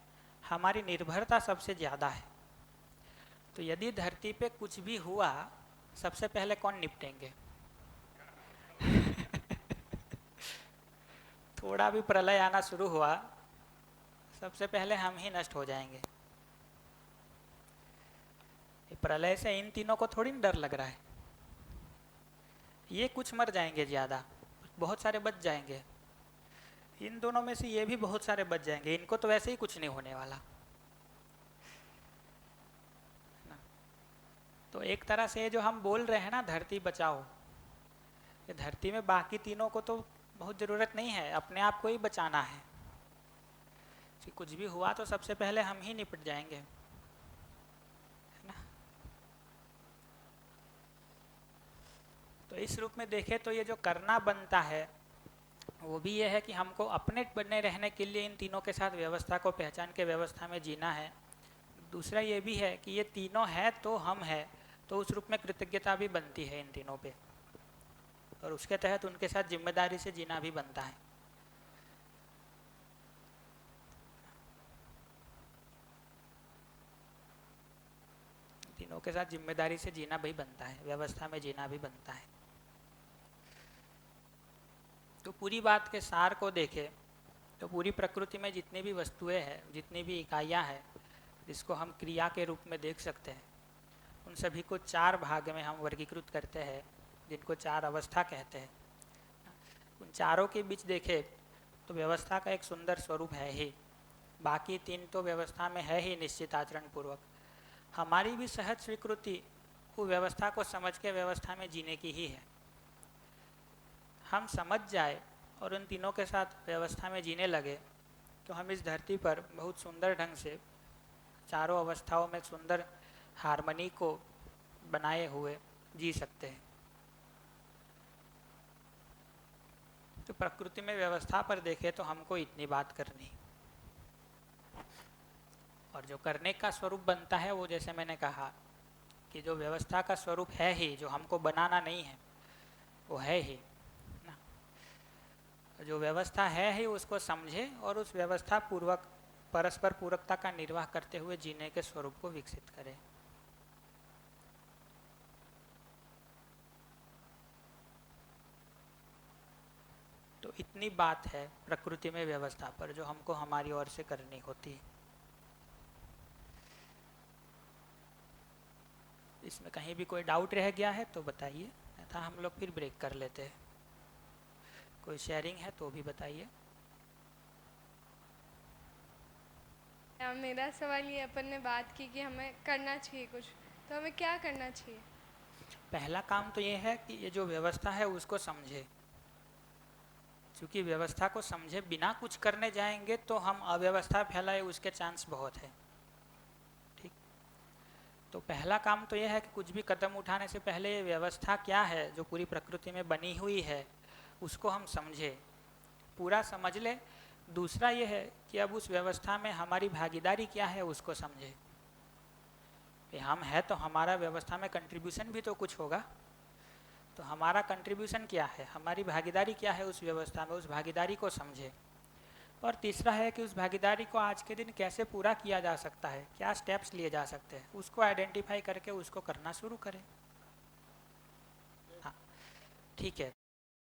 हमारी निर्भरता सबसे ज़्यादा है। तो यदि धरती पे कुछ भी हुआ, सबसे पहले कौन निपटेंगे? थोड़ा भी प्रलय आना शुरू हुआ, सबसे पहले हम ही नष्ट हो जाएंगे। प्रलय से इन तीनों को थोड़ी डर लग रहा है, ये कुछ मर जाएंगे ज़्यादा, बहुत सारे बच जाएंगे। इन दोनों में से ये भी बहुत सारे बच जाएंगे, इनको तो वैसे ही कुछ नहीं होने वाला। तो एक तरह से जो हम बोल रहे हैं ना, धरती बचाओ, ये धरती में बाकी तीनों को तो बहुत ज़रूरत नहीं है, अपने आप को ही बचाना है। कि कुछ भी हुआ तो सबसे पहले हम ही निपट जाएंगे, है ना? तो इस रूप में देखें तो ये जो करना बनता है वो भी ये है कि हमको अपने बने रहने के लिए इन तीनों के साथ व्यवस्था को पहचान के व्यवस्था में जीना है। दूसरा ये भी है कि ये तीनों है तो हम है, तो उस रूप में कृतज्ञता भी बनती है इन तीनों पे, और उसके तहत उनके साथ जिम्मेदारी से जीना भी बनता है। तीनों के साथ जिम्मेदारी से जीना भी बनता है, व्यवस्था में जीना भी बनता है। तो पूरी बात के सार को देखें तो पूरी प्रकृति में जितनी भी वस्तुएं हैं, जितनी भी इकाइयां हैं, जिसको हम क्रिया के रूप में देख सकते हैं, उन सभी को चार भाग में हम वर्गीकृत करते हैं, जिनको चार अवस्था कहते हैं। उन चारों के बीच देखें तो व्यवस्था का एक सुंदर स्वरूप है ही, बाकी तीन तो व्यवस्था में है ही निश्चित आचरण पूर्वक। हमारी भी सहज स्वीकृति वो व्यवस्था को समझ के व्यवस्था में जीने की ही है। हम समझ जाए और उन तीनों के साथ व्यवस्था में जीने लगे तो हम इस धरती पर बहुत सुंदर ढंग से चारों अवस्थाओं में सुंदर हार्मनी को बनाए हुए जी सकते हैं। तो प्रकृति में व्यवस्था पर देखें तो हमको इतनी बात करनी, और जो करने का स्वरूप बनता है वो जैसे मैंने कहा कि जो व्यवस्था का स्वरूप है ही, जो हमको बनाना नहीं है वो है ही ना। जो व्यवस्था है ही उसको समझे और उस व्यवस्था पूर्वक परस्पर पूरकता का निर्वाह करते हुए जीने के स्वरूप को विकसित करें। तो इतनी बात है प्रकृति में व्यवस्था पर जो हमको हमारी ओर से करनी होती है। इसमें कहीं भी कोई डाउट रह गया है तो बताइए, था हम लोग फिर ब्रेक कर लेते हैं। कोई शेयरिंग है तो भी बताइए। मेरा सवाल ये, अपन ने बात की कि हमें करना चाहिए कुछ, तो हमें क्या करना चाहिए? पहला काम तो ये है कि ये जो व्यवस्था है उसको समझे, क्योंकि व्यवस्था को समझे बिना कुछ करने जाएंगे तो हम अव्यवस्था फैलाए उसके चांस बहुत है। ठीक, तो पहला काम तो यह है कि कुछ भी कदम उठाने से पहले ये व्यवस्था क्या है जो पूरी प्रकृति में बनी हुई है उसको हम समझे, पूरा समझ ले। दूसरा ये है कि अब उस व्यवस्था में हमारी भागीदारी क्या है उसको समझे। हम है तो हमारा व्यवस्था में कंट्रीब्यूशन भी तो कुछ होगा, तो हमारा कंट्रीब्यूशन क्या है, हमारी भागीदारी क्या है उस व्यवस्था में, उस भागीदारी को समझे। और तीसरा है कि उस भागीदारी को आज के दिन कैसे पूरा किया जा सकता है, क्या स्टेप्स लिए जा सकते हैं, उसको आइडेंटिफाई करके उसको करना शुरू करें। हाँ ठीक है।